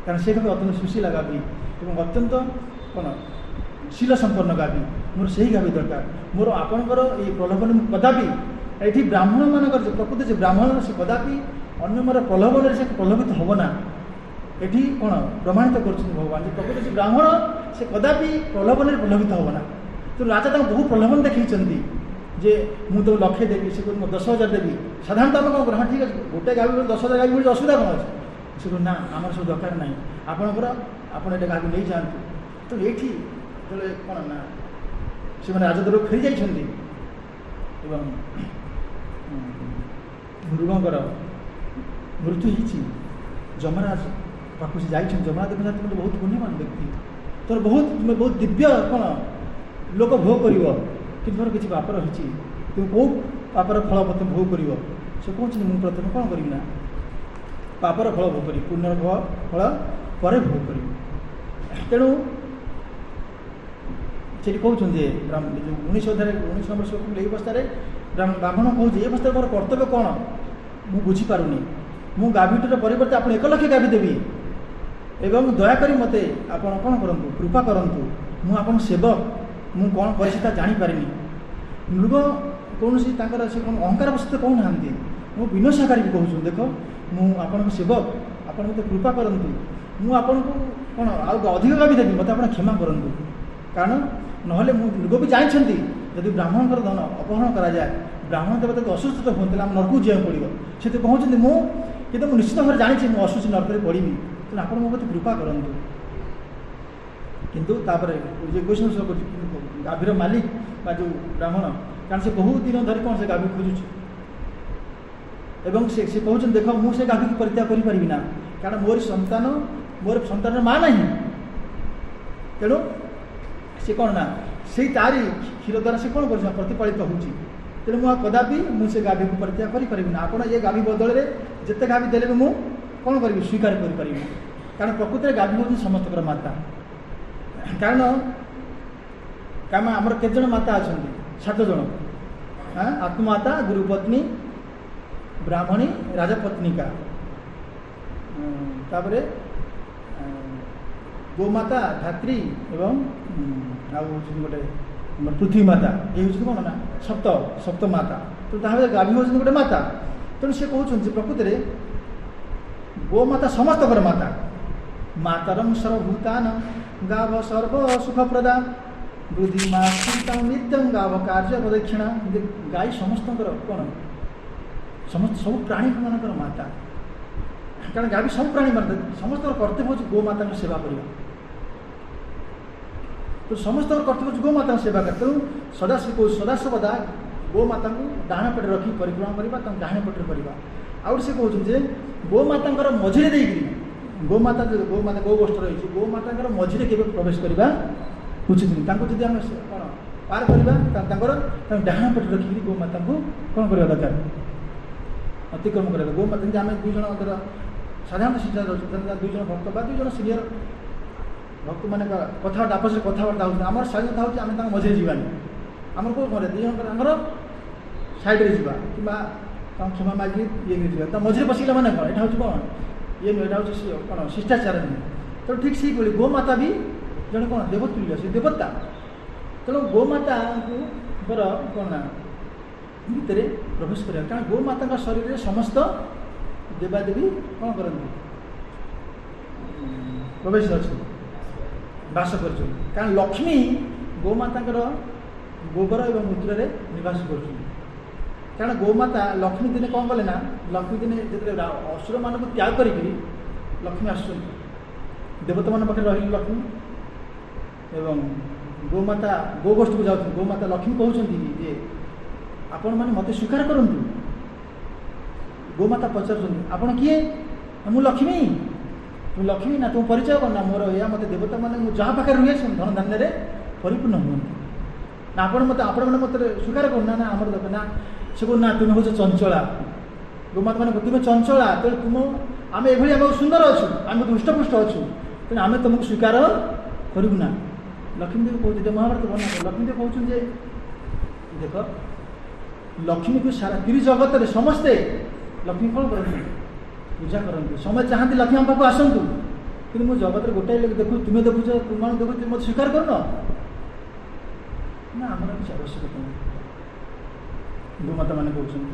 कारण से गाभी अत्यंत सुशीला गाभी और अत्यंत कौन शील संपन्न गाभी मोर से गाभी दरकार मोर आपणकर ये प्रलोभन कदापि ये ब्राह्मण मान प्रकृति से ब्राह्मण से कदापि अन्य मोर प्रलोभन से प्रलोभित हम ना ये कौन प्रमाणित कर भगवान प्रकृति से ब्राह्मण से कदापि प्रलोभन प्रलोभित हम ना तो राजा बहु प्रलोभन देखी जे मुझे तो 1,00,000 देवी से 10,000 देवी साधारणतः आम कौन हाँ ठीक है गोटे गाभी 10,000 गाभी मिले असुविधा कौन अच्छे से ना आम सब दरकार ना आपणकर आप गाभी नहीं जातु तो ये कौन ना से राजदर फेरी जाइए ମୃଗଙ୍କର ମୃତ୍ୟୁ ହେଇଛି, ଯମରାଜ ପାଖକୁ ସେ ଯାଇଛନ୍ତି। ଯମରାଜ ଦେଖୁଛନ୍ତି ତୁମେ ବହୁତ ପୁଣ୍ୟମାନ ବ୍ୟକ୍ତି, ତୋର ବହୁତ ଦିବ୍ୟ କ'ଣ ଲୋକ ଭୋଗ କରିବ, କିନ୍ତୁ ତୋର କିଛି ପାପ ରହିଛି, ତୁମେ କେଉଁ ପାପର ଫଳ ପ୍ରଥମେ ଭୋଗ କରିବ? ସେ କହୁଛନ୍ତି ମୁଁ ପ୍ରଥମେ କ'ଣ କରିବି ନା ପାପର ଫଳ ଭୋଗ କରିବି, ପୁଣ୍ୟର ଫଳ ପରେ ଭୋଗ କରିବି। ତେଣୁ ସେଠି କହୁଛନ୍ତି ଯେ ଯେଉଁ 19 নম্বର ଶ୍ଲୋକ ଏଇ ଅବସ୍ଥାରେ ବ୍ରାହ୍ମଣ କହୁଛି ଏ ଅବସ୍ଥାରେ ମୋର କର୍ତ୍ତବ୍ୟ କ'ଣ ମୁଁ ବୁଝିପାରୁନି, ମୁଁ ଗାଭୀଟିର ପରିବର୍ତ୍ତେ ଆପଣ 1 ଲକ୍ଷ ଗାଭୀ ଦେବି ଏବଂ ଦୟାକରି ମୋତେ ଆପଣ କ'ଣ କରନ୍ତୁ, କୃପା କରନ୍ତୁ, ମୁଁ ଆପଣଙ୍କ ସେବକ, ମୁଁ କ'ଣ କରିଛି ତା ଜାଣିପାରିନି। ମୃଗ କୌଣସି ତାଙ୍କର ସେ କ'ଣ ଅହଙ୍କାର ବଶତଃ କହୁନାହାନ୍ତି, ମୁଁ ବିନଶାକାରୀ ବି କହୁଛନ୍ତି, ଦେଖ ମୁଁ ଆପଣଙ୍କ ସେବକ, ଆପଣ ମୋତେ କୃପା କରନ୍ତୁ, ମୁଁ ଆପଣଙ୍କୁ କ'ଣ ଆଉ ଅଧିକ ଗାଭୀ ଦେବି, ମୋତେ ଆପଣ କ୍ଷମା କରନ୍ତୁ। କାରଣ ନହେଲେ ମୁଁ ମୃଗ ବି ଜାଣିଛନ୍ତି ଯଦି ବ୍ରାହ୍ମଣଙ୍କର ଧନ ଅପହରଣ କରାଯାଏ, ବ୍ରାହ୍ମଣ ଦେବତା ଯଦି ଅସୁସ୍ଥ ହୁଅନ୍ତି ଆମେ ନରକକୁ ଯିବାକୁ ପଡ଼ିବ। ସେ କହୁଛନ୍ତି ମୁଁ କିନ୍ତୁ ମୁଁ ନିଶ୍ଚିତ ଭାବରେ ଜାଣିଛି ମୁଁ ଅସୁସ୍ଥ ନରକରେ ପଡ଼ିବି, ତେଣୁ ଆପଣ ମୋ ପ୍ରତି କୃପା କରନ୍ତୁ। କିନ୍ତୁ ତାପରେ ଯେ 21 ଶ୍ଲୋକ ଗାଭୀର ମାଲିକ ବା ଯେଉଁ ବ୍ରାହ୍ମଣ, କାରଣ ସେ ବହୁତ ଦିନ ଧରି କ'ଣ ସେ ଗାଭୀ ଖୋଜୁଛି ଏବଂ ସେ କହୁଛନ୍ତି ଦେଖ ମୁଁ ସେ ଗାଭୀକୁ ପରିତ୍ୟାଗ କରିପାରିବି ନା, କାରଣ ମୋର ସନ୍ତାନର ମା ନାହିଁ। ତେଣୁ ସେ କ'ଣ ନା ସେଇ ତାରି କ୍ଷୀର ଦ୍ୱାରା ସେ କ'ଣ କରୁଛି ପ୍ରତିପାଳିତ ହେଉଛି। ତେଣୁ ମୁଁ କଦାପି ମୁଁ ସେ ଗାଭୀକୁ ପରିତ୍ୟାଗ କରିପାରିବି ନା। ଆପଣ ଏ ଗାଭୀ ବଦଳରେ ଯେତେ ଗାଭୀ ଦେଲେ ବି ମୁଁ କ'ଣ କରିବି, ସ୍ୱୀକାର କରିପାରିବି। କାରଣ ପ୍ରକୃତରେ ଗାଭୀ ହେଉଛି ସମସ୍ତଙ୍କର ମାତା। କାରଣ ଆମର କେତେ ଜଣ ମାତା ଅଛନ୍ତି? 7 ଜଣ। ଆତ୍ମମାତା, ଗୁରୁପତ୍ନୀ, ବ୍ରାହ୍ମଣୀ, ରାଜପତ୍ନିକା, ତାପରେ ଗୋମାତା, ଧାତ୍ରୀ ଏବଂ ଆଉ ହେଉଛନ୍ତି ଗୋଟେ ପୃଥିବୀ ମାତା। ଏ ହେଉଛନ୍ତି କ'ଣ ନା ସପ୍ତ ମାତା। ତେଣୁ ତାହା ଗାଭୀ ହେଉଛନ୍ତି ଗୋଟେ ମାତା। ତେଣୁ ସେ କହୁଛନ୍ତି ଯେ ପ୍ରକୃତରେ ଗୋମାତା ସମସ୍ତଙ୍କର ମାତା। ମାତାରଂ ସର୍ବଭୂତାନ ଗାଭ ସର୍ବ ସୁଖପ୍ରଦା ବୃଦ୍ଧି ମାସିତା ନିତ୍ୟଂ ଗାଭ କାର୍ଯ୍ୟ ପ୍ରଦକ୍ଷିଣା। ଗାଈ ସମସ୍ତଙ୍କର କ'ଣ ସବୁ ପ୍ରାଣୀମାନଙ୍କର ମାତା। କାରଣ ଗାଭୀ ସବୁ ପ୍ରାଣୀ ମାତା, ସମସ୍ତଙ୍କର କର୍ତ୍ତବ୍ୟ ହେଉଛି ଗୋମାତାଙ୍କ ସେବା କରିବା। ତ ସମସ୍ତଙ୍କର କର୍ତ୍ତବ୍ୟ ହେଉଛି ଗୋମାତାଙ୍କ ସେବା କରିବା। ତେଣୁ ସଦାସର୍ବଦା ଗୋମାତାଙ୍କୁ ଡାହାଣ ପଟେ ରଖି ପରିକ୍ରମା କରିବା, ତାଙ୍କୁ ଡାହାଣ ପଟରେ କରିବା। ଆଉ ସେ କହୁଛନ୍ତି ଯେ ଗୋମାତାଙ୍କର ମଝିରେ ଦେଇକରି ଗୋମାତା ଗୋ ଗୋଷ୍ଠ ରହିଛି, ଗୋମାତାଙ୍କର ମଝିରେ କେବେ ପ୍ରବେଶ କରିବା ଉଚିତ ନୁହେଁ। ତାଙ୍କୁ ଯଦି ଆମେ କ'ଣ ପାର କରିବା ତାଙ୍କୁ ଡାହାଣ ପଟେ ରଖିକରି ଗୋମାତାଙ୍କୁ କ'ଣ କରିବା ଦରକାର, ଅତିକ୍ରମ କରିବା। ଗୋମାତା ଯେମିତି ଆମେ 2 ଜଣ ସାଧାରଣତଃ ଶିକ୍ଷା ଦେଉଛୁ, 2 ଜଣ ଭକ୍ତ ବା 2 ଜଣ ସିନିୟର ଭକ୍ତମାନେ କଥାବାର୍ତ୍ତା ଆପସରେ କଥାବାର୍ତ୍ତା ହେଉଛନ୍ତି, ଆମର ସ୍ୱାଧୀନତା ହେଉଛି ଆମେ ତାଙ୍କ ମଝିରେ ଯିବାନି। ଆମର କେଉଁ ଘରେ 2 ଜଣଙ୍କର ତାଙ୍କର ସାଇଡ଼୍ରେ ଯିବା କିମ୍ବା ତାଙ୍କୁ କ୍ଷମା ମାଗି ଯିବା। ତା ମଝିରେ ପଶିଲା ମାନେ କ'ଣ, ଏଇଟା ହେଉଛି କ'ଣ ଇଏ ନୁହେଁ, ଏଇଟା ହେଉଛି କ'ଣ ଶିଷ୍ଟାଚାର ନୁହେଁ। ତେଣୁ ଠିକ୍ ସେଇଭଳି ଗୋମାତା ବି ଜଣେ କ'ଣ ଦେବତୁଲ୍ୟ, ସେ ଦେବତା। ତେଣୁ ଗୋମାତାଙ୍କର କ'ଣ ନା ଭିତରେ ପ୍ରବେଶ କରିବା। କାରଣ ଗୋମାତାଙ୍କ ଶରୀରରେ ସମସ୍ତ ଦେବାଦେବୀ କ'ଣ କରନ୍ତି, ପ୍ରବେଶ ଅଛନ୍ତି, ବାସ କରୁଛନ୍ତି। କାରଣ ଲକ୍ଷ୍ମୀ ଗୋମାତାଙ୍କର ଗୋବର ଏବଂ ମୂତ୍ରରେ ନିବାସ କରୁଛନ୍ତି। କାରଣ ଗୋମାତା ଲକ୍ଷ୍ମୀ ଦିନେ କ'ଣ କଲେ ନା, ଲକ୍ଷ୍ମୀ ଦିନେ ଯେତେବେଳେ ଅସୁରମାନଙ୍କୁ ତ୍ୟାଗ କରିକି ଲକ୍ଷ୍ମୀ ଆସୁଛନ୍ତି, ଦେବତାମାନଙ୍କ ପାଖରେ ରହିଲେ ଲକ୍ଷ୍ମୀ ଏବଂ ଗୋମାତା ଗୋଗୋଷ୍ଠୀକୁ ଯାଉଛନ୍ତି। ଗୋମାତା ଲକ୍ଷ୍ମୀ କହୁଛନ୍ତି ଯେ ଆପଣମାନେ ମୋତେ ସ୍ୱୀକାର କରନ୍ତୁ। ଗୋମାତା ପଚାରୁଛନ୍ତି ଆପଣ କିଏ? ମୁଁ ଲକ୍ଷ୍ମୀ। ତୁମ ଲକ୍ଷ୍ମୀ ନା ତୁମ ପରିଚୟ କ'ଣ? ନା ମୋର ଏହା ମୋତେ ଦେବତାମାନେ ମୁଁ ଯାହା ପାଖରେ ରୁହେ ସେ ଧନ ଧାନ୍ୟରେ ପରିପୂର୍ଣ୍ଣ ହୁଅନ୍ତି। ନା ଆପଣମାନେ ମୋତେ ସ୍ୱୀକାର କରୁନ? ନା ଆମର ଦରକାର ନା। ସେ କହୁ ନା ତୁମେ ହେଉଛ ଚଞ୍ଚଳା। ଗୋମାତା ମାନେ ତୁମେ ଚଞ୍ଚଳା, ତେଣୁ ଆମେ ଏଭଳି ଆମେ ସୁନ୍ଦର ଅଛୁ, ଆମେ ହୃଷ୍ଟପୃଷ୍ଟ ଅଛୁ, ତେଣୁ ଆମେ ତୁମକୁ ସ୍ୱୀକାର କରିବୁ ନା। ଲକ୍ଷ୍ମୀଦେବୀ କହୁଛନ୍ତି, ମହାଭାରତ ବର୍ଣ୍ଣନା ଲକ୍ଷ୍ମୀଦେବୀ କହୁଛନ୍ତି ଯେ ଦେଖ ଲକ୍ଷ୍ମୀକୁ ସାରା 30 ଜଗତରେ ସମସ୍ତେ ଲକ୍ଷ୍ମୀ କ'ଣ କରନ୍ତି, ପୂଜା କରନ୍ତି। ସମସ୍ତେ ଚାହାନ୍ତି ଲକ୍ଷ୍ମୀ ଆମ ପାଖକୁ ଆସନ୍ତୁ, କିନ୍ତୁ ମୁଁ ଜଗତରେ ଗୋଟାଏ ଲୋକ ଦେଖୁଛି, ତୁମେ ଦେଖୁଛ, ତୁମମାନେ ଦେଖୁଛ, ମୋତେ ସ୍ୱୀକାର କରୁନ ନା। ଆମର କିଛି ଆବଶ୍ୟକତା ନାହିଁ। ଗୋମାତା ମାନେ କହୁଛନ୍ତି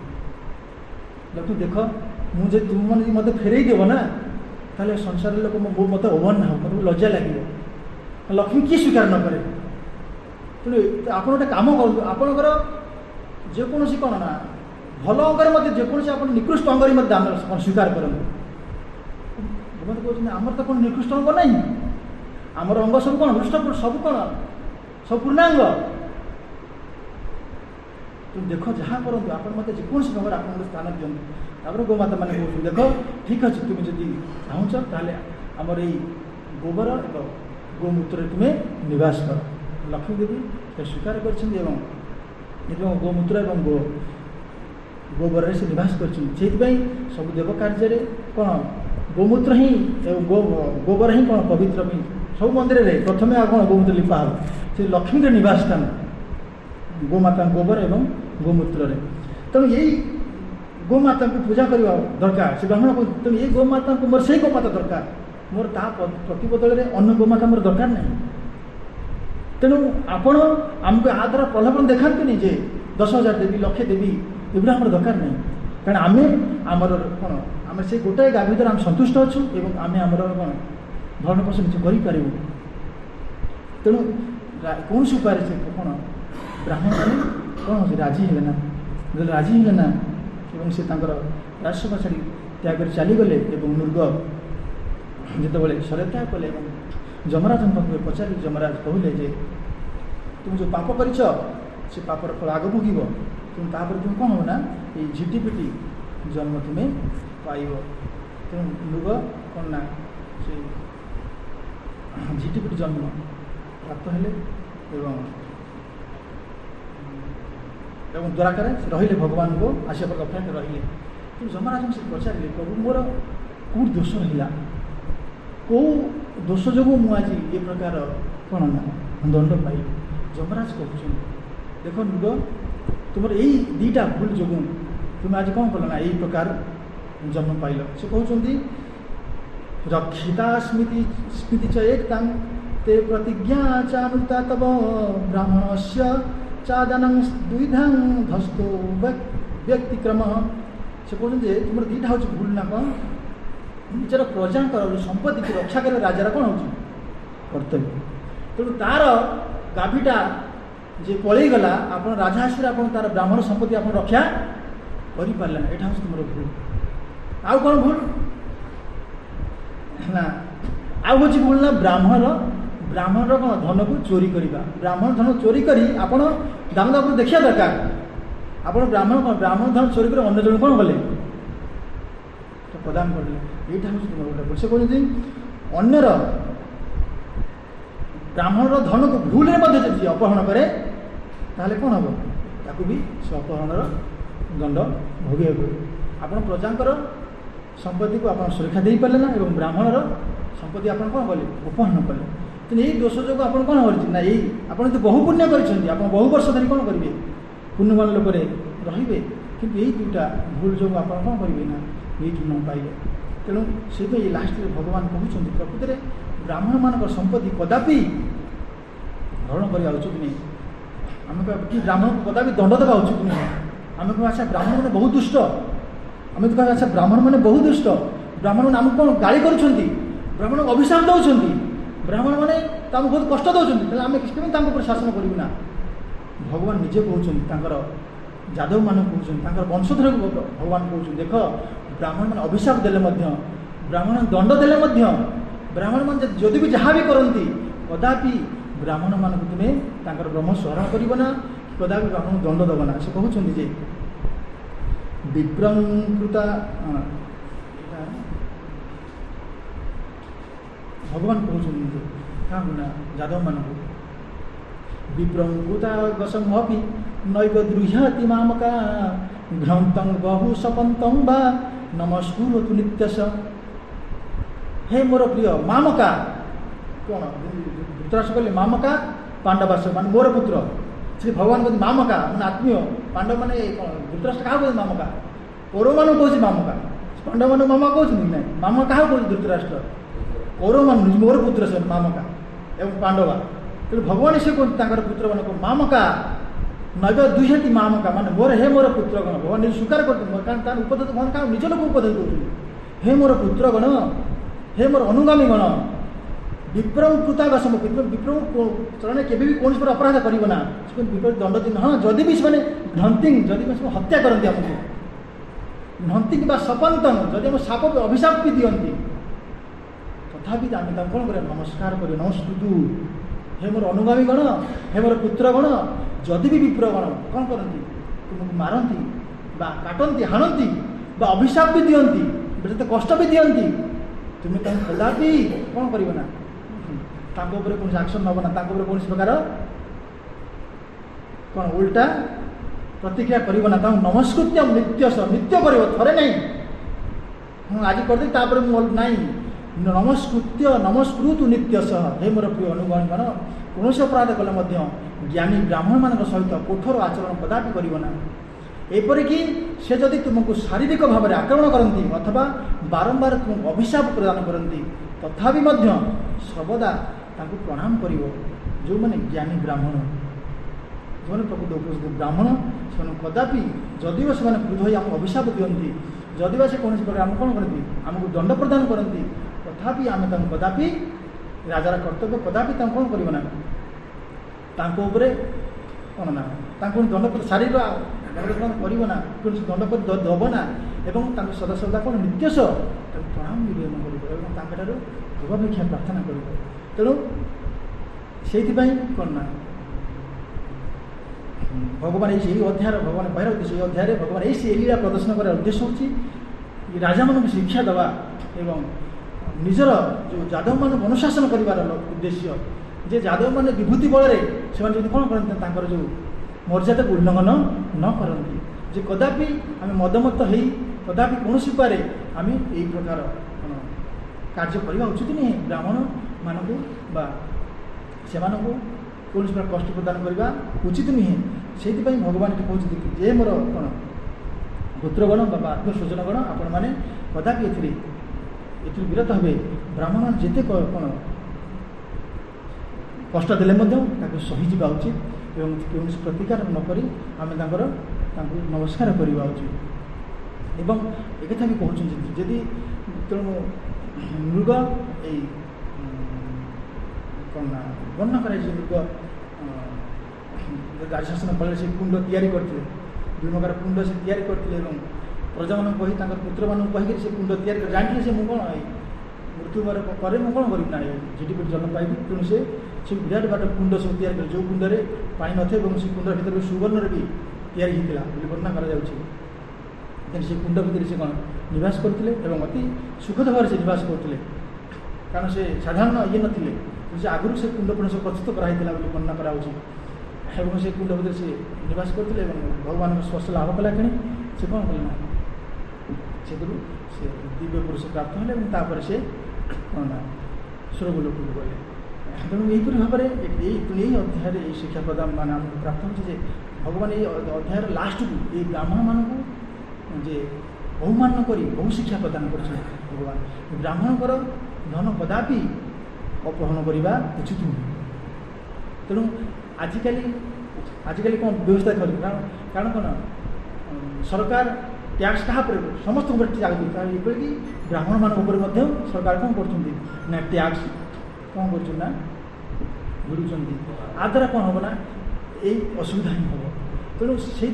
ଲକ୍ଷ୍ମୀ ଦେଖ ମୁଁ ଯଦି ତୁମମାନେ ଯଦି ମୋତେ ଫେରେଇ ଦେବ ନା, ତାହେଲେ ସଂସାରରେ ଲୋକ ମୋତେ ଅବମାନ ହେବ, ମୋତେ ଲଜ୍ଜା ଲାଗିବ। ଲକ୍ଷ୍ମୀ କିଏ ସ୍ୱୀକାର ନ କରେ? ତେଣୁ ଆପଣ ଗୋଟେ କାମ କରନ୍ତୁ, ଆପଣଙ୍କର ଯେକୌଣସି କ'ଣ ନା ଭଲ ଅଙ୍ଗରେ ମଧ୍ୟ ଯେକୌଣସି ଆପଣ ନିକୃଷ୍ଟ ଅଙ୍ଗରେ ମଧ୍ୟ ଆମର ସ୍ୱୀକାର କରନ୍ତୁ। ଭଗବାନ କହୁଛନ୍ତି ଆମର ତ କ'ଣ ନିକୃଷ୍ଟ ଅଙ୍ଗ ନାହିଁ, ଆମର ଅଙ୍ଗ ସବୁ କ'ଣ ହୃଷ୍ଟ, ସବୁ କ'ଣ ସବୁ ପୂର୍ଣ୍ଣାଙ୍ଗ। तुम देख जहाँ करूँ आप मत जेकोसी भाव आप स्थान दिखाँ तापर गोमाता मैंने कहते देख ठीक अच्छे तुम जब चाहूच ताले आमर ये गोबर एवं गोमूत्र तुम्हें निवास कर लक्ष्मी देवी स्वीकार कर गोमूत्र एवं गोबर से निवास कर सब देव कार्य कौन गोमूत्र ही गोबर ही कौन पवित्र भी सब मंदिर में प्रथम आ कौन गोमूत्र लिपा हो से लक्ष्मी के निवास स्थान गोमाता गोबर एवं गोमूत्र तेणु यही गोमाता को पूजा करवा दरकार से ब्राह्मण को तेणु ये गोमाता को मोर से गोमाता दरकार मोर ता प्रतिबदल में अन्य गोमाता मोर दरकार नहीं तेणु आपण आमको आ द्वारा प्रलोभन देखातुनि जे 10,000 देवी लक्षे देवी एगुड़ा आम दरकार नहीं कारण आम आमर कौन आम से गोटाए गाभी द्वारा आम सन्तुष्ट अच्छु एवं आम आमर कौन भरण पोषण निश्चय करूँ तेणु कौन उपाय से कौन ब्राह्मण मैंने कौन हो राजी है ना राजी है ना एवं से राजसभा छाड़ी त्याग चलीगले मृग जिते शरत्याग कले जमराज पाखे पचार जमराज कहले जे तुम जो पाप कर से पापर फल आग भोग तुम तापर तुम कौन हो ना ये झिटिपिटी जन्म तुम्हें पाइब तेणु मृग कौन ना से झिटिपिटी जन्म प्राप्त हेले एवं द्वारकार रहिले भगवान को आशिया पर अपेक्षा रहिले कि जमराज से पचारे प्रभु मोर कौट दोष रहा कौ दोष जो मुझे ये प्रकार कौन ना दंड पाइल जमराज कहते देख मृग तुम यही दीटा भूल जो तुम आज कौन कल ना यही प्रकार जन्म पाइल से कहते रक्षिता स्मृति स्मृति च एक ते प्रतिज्ञा चानुता तब ब्राह्मण से चादन द्विधांग धस्तो व्यक्तिक्रम से कहते तुम दीटा हूँ भूल ना कौन निजर प्रजा संपत्ति की रक्षा कर राजार कौन हो कर्तव्य तेणु तार गाभीटा जे पलैगला आप राजा आसर आप तार ब्राह्मण संपत्ति आप रक्षा कर पारे ना यहाँ तुम भूल आउ कौन भूल ना आउ हूँ भूल ना ब्राह्मण कौन धन को चोरी करवा ब्राह्मण धन चोरी कर दामदापुर देखा दरकार आप ब्राह्मण कौन ब्राह्मण धन चोरी कर अन्य जन कौन कले प्रदान कर यहाँ हूँ तुम गोटे से कहते अन्यर ब्राह्मण धन को भूल जी अपहरण करे ताले कौन हम ताकू भी से अपहरण दंड भोगे आप प्रजा संपत्ति को आप सुरक्षा दे पारे ना एवं ब्राह्मणर संपत्ति आप कौन कले अपहरण कले तेनाली यही दोष जो आप कौन कर यही आप बहु पुण्य कर बहु वर्ष धरी कौन करेंगे पुण्यवान लोक रे कि यही दुटा भूल जो आप कौन करेंगे ना यही न पाइले तेणु से ये लास्ट भगवान कहते प्रकृति में ब्राह्मण मान संपत्ति कदापि हरण करवा उचित नहीं आम कि ब्राह्मण को कदापि दंड देवा उचित नहीं आम कह अच्छा ब्राह्मण मैंने बहुत दुष्ट आम कह अच्छा ब्राह्मण मैंने बहुत दुष्ट ब्राह्मण मैंने आमको कौन गाड़ी करुँच ब्राह्मण को अभिशाप दौरान ब्राह्मण मैंने बहुत कष्ट दौरान आम कि शासन करूँ ना भगवान निजे कहते जादव मान कहते वंशधर भगवान कहते देख ब्राह्मण मैंने अभिशाप देले ब्राह्मण दंड देले ब्राह्मण मान जदि भी जहाँ भी करती कदापि ब्राह्मण मान तुम्हें ब्रह्म स्मरण करना कदापि ब्राह्मण दंड दब ना से कहते जे विप्रंकृता भगवान कहते क्या ना जादव मान विप्रंकृता गसमपि नैव द्रुह्यति मामका घ्रंतं बहु सपंतं बा नमस्कुरतु नित्यश हे मोर प्रिय मामका कौन धृतराष्ट्र कहले मामका पांडवास मान मोर पुत्र श्री भगवान कहते मामका मान आत्मीय पांडव मैंने धृतराष्ट्र क्या कहते मामका कौरव मान कौन मामका पांडव मान मामा कहते ना मामा क्या कहते धृतराष्ट्र कौरव मान मोर पुत्र से मामका एवं पांडवा तेणु भगवान से कहते पुत्र मान को मामका नैव दुहति मामका मान मोर हे मोर पुत्रगण भगवान निज स्वीकार करते कारण उपदेश भगवान क्या निज लोक उपदेश दूसरे हे मोर पुत्रगण हे मोर अनुगामी गण विप्रंकृता गसम विप्र चरण के कौन पर अपराध करना विप्र दंड दिन हाँ जदि भी से घंटिंग जदि हत्या करती आमको घंटिंग सपंतन जदि आम साप अभिशाप भी दिखती तथापि आम कौन कर नमस्कार कर नमस्कृतु हे मोर अनुगामी गण हे मोर पुत्र गण जदि भी विप्र गण कौन करती तुमको मारती बा काटती हाणती बा अभिशाप भी दियंती तो कष्ट भी दियंती तुम्हें कदापि कौन कर कौन आक्शन नब ना कौन प्रकार कौन उल्टा प्रतिक्रिया करना नमस्कृत्य नित्य कर थे नहीं आज करदे ना नमस्कृत्य नमस्कृत नित्य सह हे मोर प्रिय अनुगण कौन अपराध कले ज्ञानी ब्राह्मण मान सहित कठोर आचरण कदापि करना एपरिक से जदि तुमको शारीरिक भाव में आक्रमण करती अथवा बारंबार तुमको अभिशाप प्रदान करती तथापि सर्वदा प्रणाम कर जो मैंने ज्ञानी ब्राह्मण जो मैंने प्रकृत उपस्थित ब्राह्मण से कदापि जदिव से क्रोध हो आमको अभिशाप दियंती जदिव से कौन प्रकार आम कौन करती आमको दंड प्रदान करती तथापि आम कदापि राजार कर्तव्य कदापि कौन करना कौन ना दंड शारीरिक करना कौन दंड दब ना एवं सदा सदा कौन नित्य सह प्रणाम निवेदन कर दुर्भाभिक्षा प्रार्थना कर तेणु से कौन ना भगवान यही अध्याय भगवान कहर उद्देश्य अध्याय भगवान यही लीला प्रदर्शन कर उद्देश्य हूँ राजा मान शिक्षा देवा एवं निजर जो जादव मान अनुशासन कर उद्देश्य जे जादव मैंने विभूति बल से कौन करते जो मर्यादा को उल्लंघन न करती जे कदापि आम मदमत हो कदापि कौन उपाय आम यही प्रकार कार्य करने उचित नहीं ब्राह्मण मानक से कौन प्रकार कष्ट प्रदान करने उचित नुहे से भगवान ये कहते जे मोर कौन पुत्रगण बा आत्मस्वजनगण आपण मैंने कदापि विरत हे ब्राह्मण जिते कौन कष्ट देले सहीजा उचित एवं कौन प्रतिकार नक आम नमस्कार करवा उचित एवं एक भी कहते जदि तेणु मृग यही कौन ना वर्णना कर मृग राजशासन फल से कुंड तैयारी करते विभिन्न प्रकार कुंड से तैयारी करते प्रजा मान पुत्र मान कहीकि से कुंड तैयारी कर जानते से मुझे मृत्यु पर मुझे कौन करना झिटी पिटी जन्म पाइबी तेणु से विराट बाट कुंड सब तैयारी कर जो कुंड में पानी न थे से कुंड भर सुवर्ण भी तैयारी होता वर्णना कर कुंड भितर से कौन निवास करते अति सुखद भाव से निवास करते कारण से साधारण ये नथिले से आगुरी से कुंड पुण सब प्रस्तुत कराइला वर्णना कराऊँ से कुंड भितर से निवास करते भगवान स्पर्श लाभ कला कि से कौन कला से दिव्य पुरुष प्राप्त होले से कौन ना स्वर्ग लोक गले तेणु यहीपरि भाव में यही अध्याय ये शिक्षा प्रदान मान आम प्राप्त हो भगवान ये अध्याय लास्ट को ये ब्राह्मण मानक जे बहुमान कर बहु शिक्षा प्रदान कर भगवान ब्राह्मणकर धन कदापि अपहरण करने उचित नुहे तेणु आजिकल कौन व्यवस्था कर कारण कौन सरकार टैक्स क्या समस्त ये ब्राह्मण मान सरकार कौन कर टैक्स कौन कर आ द्वारा कौन हम ना यही असुविधा ही हम तेणु से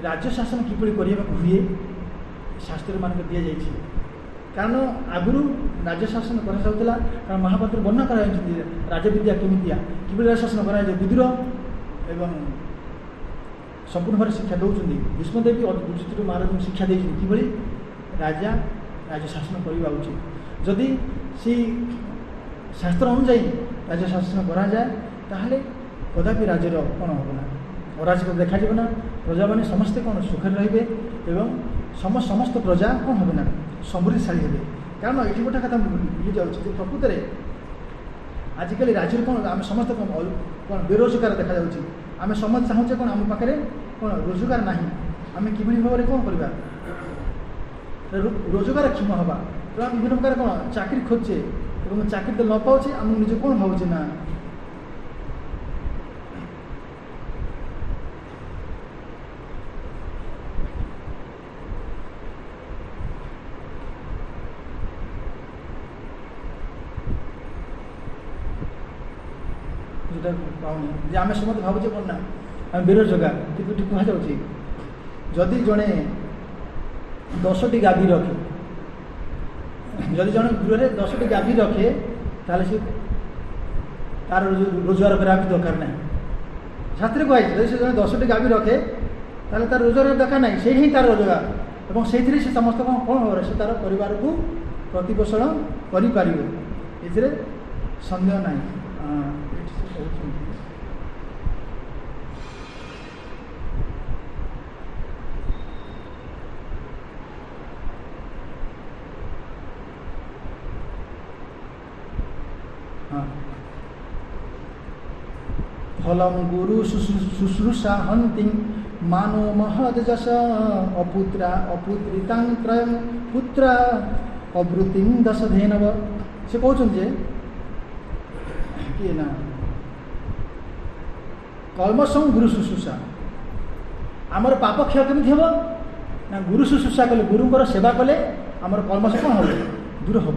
राज्य शासन किपरि करने हुए शास्त्र मान दि जाए कारण आगुरी राज्य शासन करा कारण महापात्र वर्णना कर राजविद्या केमितिया कि राज्य शासन कर विदुर एवं संपूर्ण भाव शिक्षा दौरान भीष्मदेव युधिष्ठिर महाराज शिक्षा देती कि राजा राज्य शासन करवा उचित जदि सी शास्त्र अनुजाई राज्य शासन करा जाए ताहले कदापि राज्यर कौन हम ना अराजक देखा ना प्रजा मैंने समस्ते कौन सुखी रे एवं समस्त प्रजा कौन हम ना समृद्धिशाली हे कारण ये गोटे कथा ये जाऊँगी प्रकृत में आजिकल राज्य कौन आम समस्त कौन बेरोजगार देखा आम समस्त चाहूचे कौन आम पाखे कौन रोजगार ना आम कि भाव में कौन करवा रोजगार क्षम हवा तो आम विभिन्न प्रकार कौन चाकरी खोजे और चाकरी तो न पाचे आम निजे कौन भावचे ना पाऊनी जे आम समस्त भावचे कौन ना आम बेरोजगार कि कहु जदि जड़े 10टी गाभी रखे जदि जड़े गृह 10टी गाभी रखे ताले से तार रोजगार करा भी दरकार ना छात्र कहे जब से जड़े 10टी गाभी रखे ताले तार रोजगार देखा ना से ही तार रोजगार और से समस्त कौन हो से तार परिवार को प्रतिपोषण कर सन्देह ना। फलम गुरु शुश्रूषा हंति मानो महद जस अपुत्रा अपुत्रितां त्रयं पुत्रा अवृत्तिं दश धेनव। से कहते कि ना कलमसं गुरु शुश्रूषा आमर पाप क्षय केमी हम ना गुरु शुश्रूषा कले गुरुंर सेवा कले आमर कलमस कौन हम दूर हम।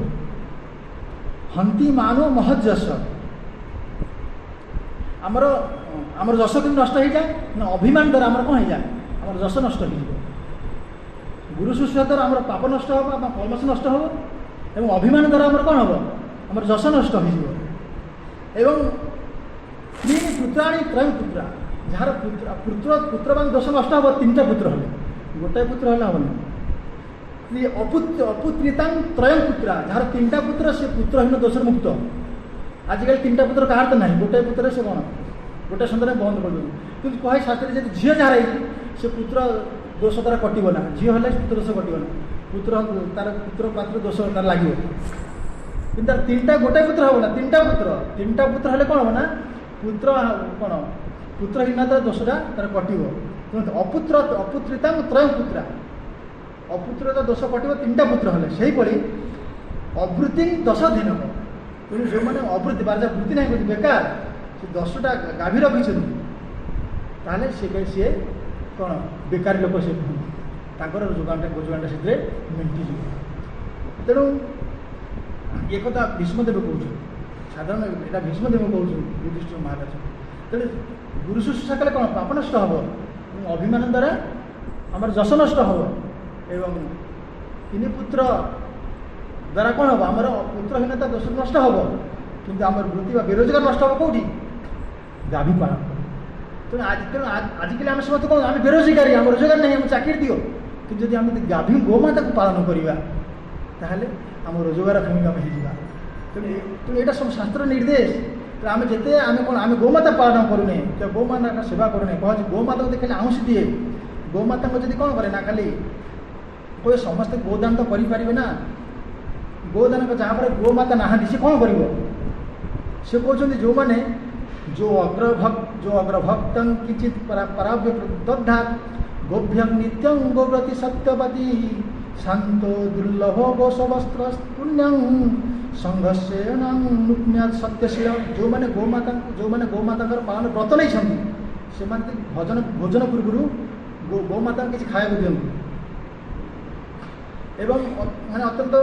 हंति मानो महद जस आमर आमर जस कि नष्ट हो जाए ना अभिमान द्वारा आमर कौन हो जाए आमर जस नष्ट हो। गुरु शुश्रूषा द्वारा आमर पाप नष्ट हम कलमस नष्ट हम एवं अभिमान द्वारा आमर कौन हम आमर जस नष्ट हो। तीन पुत्राणी त्रय पुत्रा जार पुत्र पुत्रवान दोष नष्ट हम तीन पुत्र हेले गोटाए पुत्र हेल्ला हेनी अपुत्रितां त्रय पुत्रा जार तीन पुत्र से पुत्रहीन दोष मुक्त। आजिकल तीन पुत्र कहार तो ना गोटाए पुत्र से कौन गोटे सन्तान बंद कर कि कहे शास्त्र जी झील जार से पुत्र दोष तार कटो ना झील हेल्ले पुत्र दोष कटो ना पुत्र तार पुत्र पात्र दोष तार लगे कि तीन गोटाए पुत्र हम ना तीन पुत्र हेल्ले कौन हम ना पुत्र कौन पुत्रहीनता दोषटा तार कटो। अपुत्र अपुत्रितां त्रय पुत्रा अपुत्रता दोष कटो तीन पुत्र हेल्ले से अवृत्ति दश धेनव। तेणु जो मैंने अवृत्ति बारजा वृत्ति ना बेकार से 10टा गाभी रखी ताले सी कौन बेकारी लोक से रोजगार से मेटिज। तेणु ये कथा भीष्मदेव कौन साधारण यहाँ भीष्मदेव कौन युधिष्ठिर महाराज। तेणु गुरु शुश्रूषा कले कौन पाप नष्ट हम अभिमान द्वारा आमर जस नष्ट हम एवं तीन पुत्र द्वारा कौन हम आमर पुत्रहीनता दोष नष्ट हम कि आम वृत्ति बेरोजगार नष्ट हम कौटी गाभी पालन कर। तेणु आजिकल आम समस्त कौन आम बेरोजगारी आम रोजगार नहीं आम चाकरी दियो कि जब आम गाभी गोमाता को पालन करवा ताहले आम रोजगार केमी आम हो। तेणु यहाँ सब शास्त्र निर्देश तो आम जिते आम कौन आम गोमाता पालन करूने तो गोमाता का सेवा करूने कह गोमाता को खाली आउँसी दिए गोमाता को जब कौन करे ना खाली कोई समस्ते गोदान तो करें ना गोदान जहाँपर गोमाता नहांती से कौन कर से कहते जो मैंने जो अग्रभक्त किंचित पराव्य दग्धा गोभ्यं नित्यं गोव्रति सत्यवती शांतो दुर्लभो गोशवस्त्र पुण्यं संघर्षेण नुप्यात् सत्यशील। जो मैंने गोमाता पालन व्रत नहीं से भजन भोजन पूर्व गोमाता किसी खाया दिखती एवं माने अत्यंत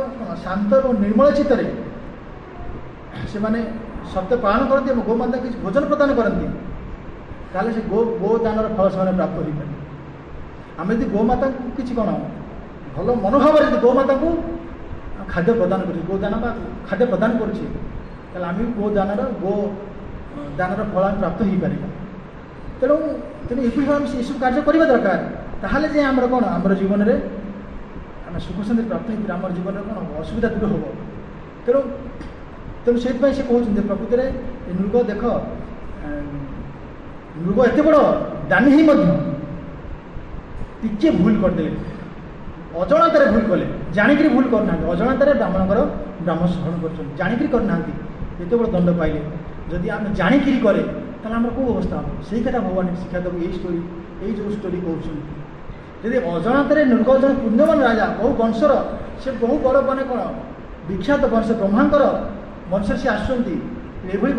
शांत और निर्मल चित्त से माने सत्य पालन करती गोमाता किसी भोजन प्रदान करती ताले से गोदान फल से प्राप्त हो पाए। आम यदि गोमाता किसी कौन भल मनोभाव यदि गोमाता को खाद्य प्रदान कर गोदान खाद्य प्रदान करें गोदान फल आम प्राप्त हो पार। तेणु तेणु ये आम सब कार्य करवा दरकार ताहले जे आमर कौन आमर जीवन में आम सुख शांति प्राप्त हो आम जीवन में कौन असुविधा दूर हम। तेणु तेणु से कहते प्रकृति में मृग देख मृग एत बड़ दानी ही टिके भूल करदे अजणतार भूल कले जाणिक भूल करना अजणतार ब्राह्मणकर ब्राह्मण सहन कर करना एत बड़ दंड पाइले जदि आम जाणिक करे ताहले आम कौ अवस्था हम से कथा भगवान शिक्षा देव यही स्टोरी यही जो स्टोरी कहते जदि अजणतार मृग जन पुण्यवान राजा बहु वंशर से बहु बड़ माने कौन विख्यात वंश ब्रह्मांकर वंश से आसुँच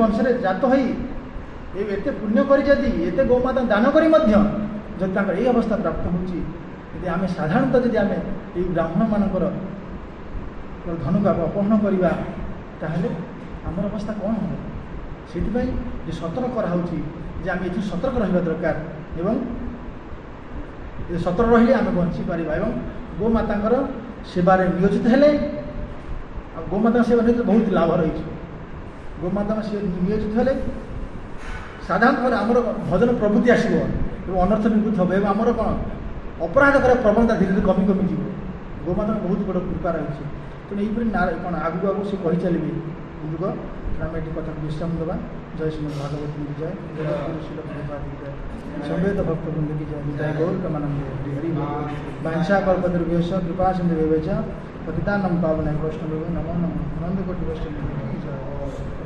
वंश जात हो एत पुण्य कर गोमाता दान करी जब यही अवस्था प्राप्त होती आम साधारणतः जब आम ये ब्राह्मण मानकर धन को अपहरण करवा ताहले आमर अवस्था कौन हम से जो सतर्क कराऊँगी जे आम ये सतर्क रहा दरकार एवं सतर्क रही आम बंची पार एवं गोमाता सेवार नियोजित हेले गोमाता सेवा नियोजित बहुत लाभ रही गोमाता से नियोजित हेले साधारण आमर भजन प्रवृत्ति आसो ଏବଂ ଅନର୍ଥ ନିବୃତ୍ତ ହେବ ଏବଂ ଆମର କ'ଣ ଅପରାଧ କରିବା ପ୍ରବଣତା ଧୀରେ ଧୀରେ କମି କମିଯିବ। ଗୋମାତାଙ୍କ ବହୁତ ବଡ଼ କୃପା ରହିଛି। ତେଣୁ ଏଇପରି କ'ଣ ଆଗକୁ ଆଗକୁ ସେ କହି ଚାଲିବେ ଯୁଗ। ଆମେ ଏଠି କଥା ବିଶ୍ରାମ ଦେବା। ଜୟ ଶ୍ରୀମଦ୍ ଭାଗବତ କି ଜୟ, ଜୟ ଗୁରୁ ଶିଲ ପ୍ରଭୁପାଦ କି ଜୟ, ସମବେତ ଭକ୍ତ ବୃନ୍ଦ की जय, जय गौर प्रमानंद हरि हरि वांछा कल्पतरुभ्यश्च कृपा सिंधुभ्यश्च पतितानां पावनाय वैष्णवेभ्यो नमो नमः। आनंद कोटि वैष्णव की जय।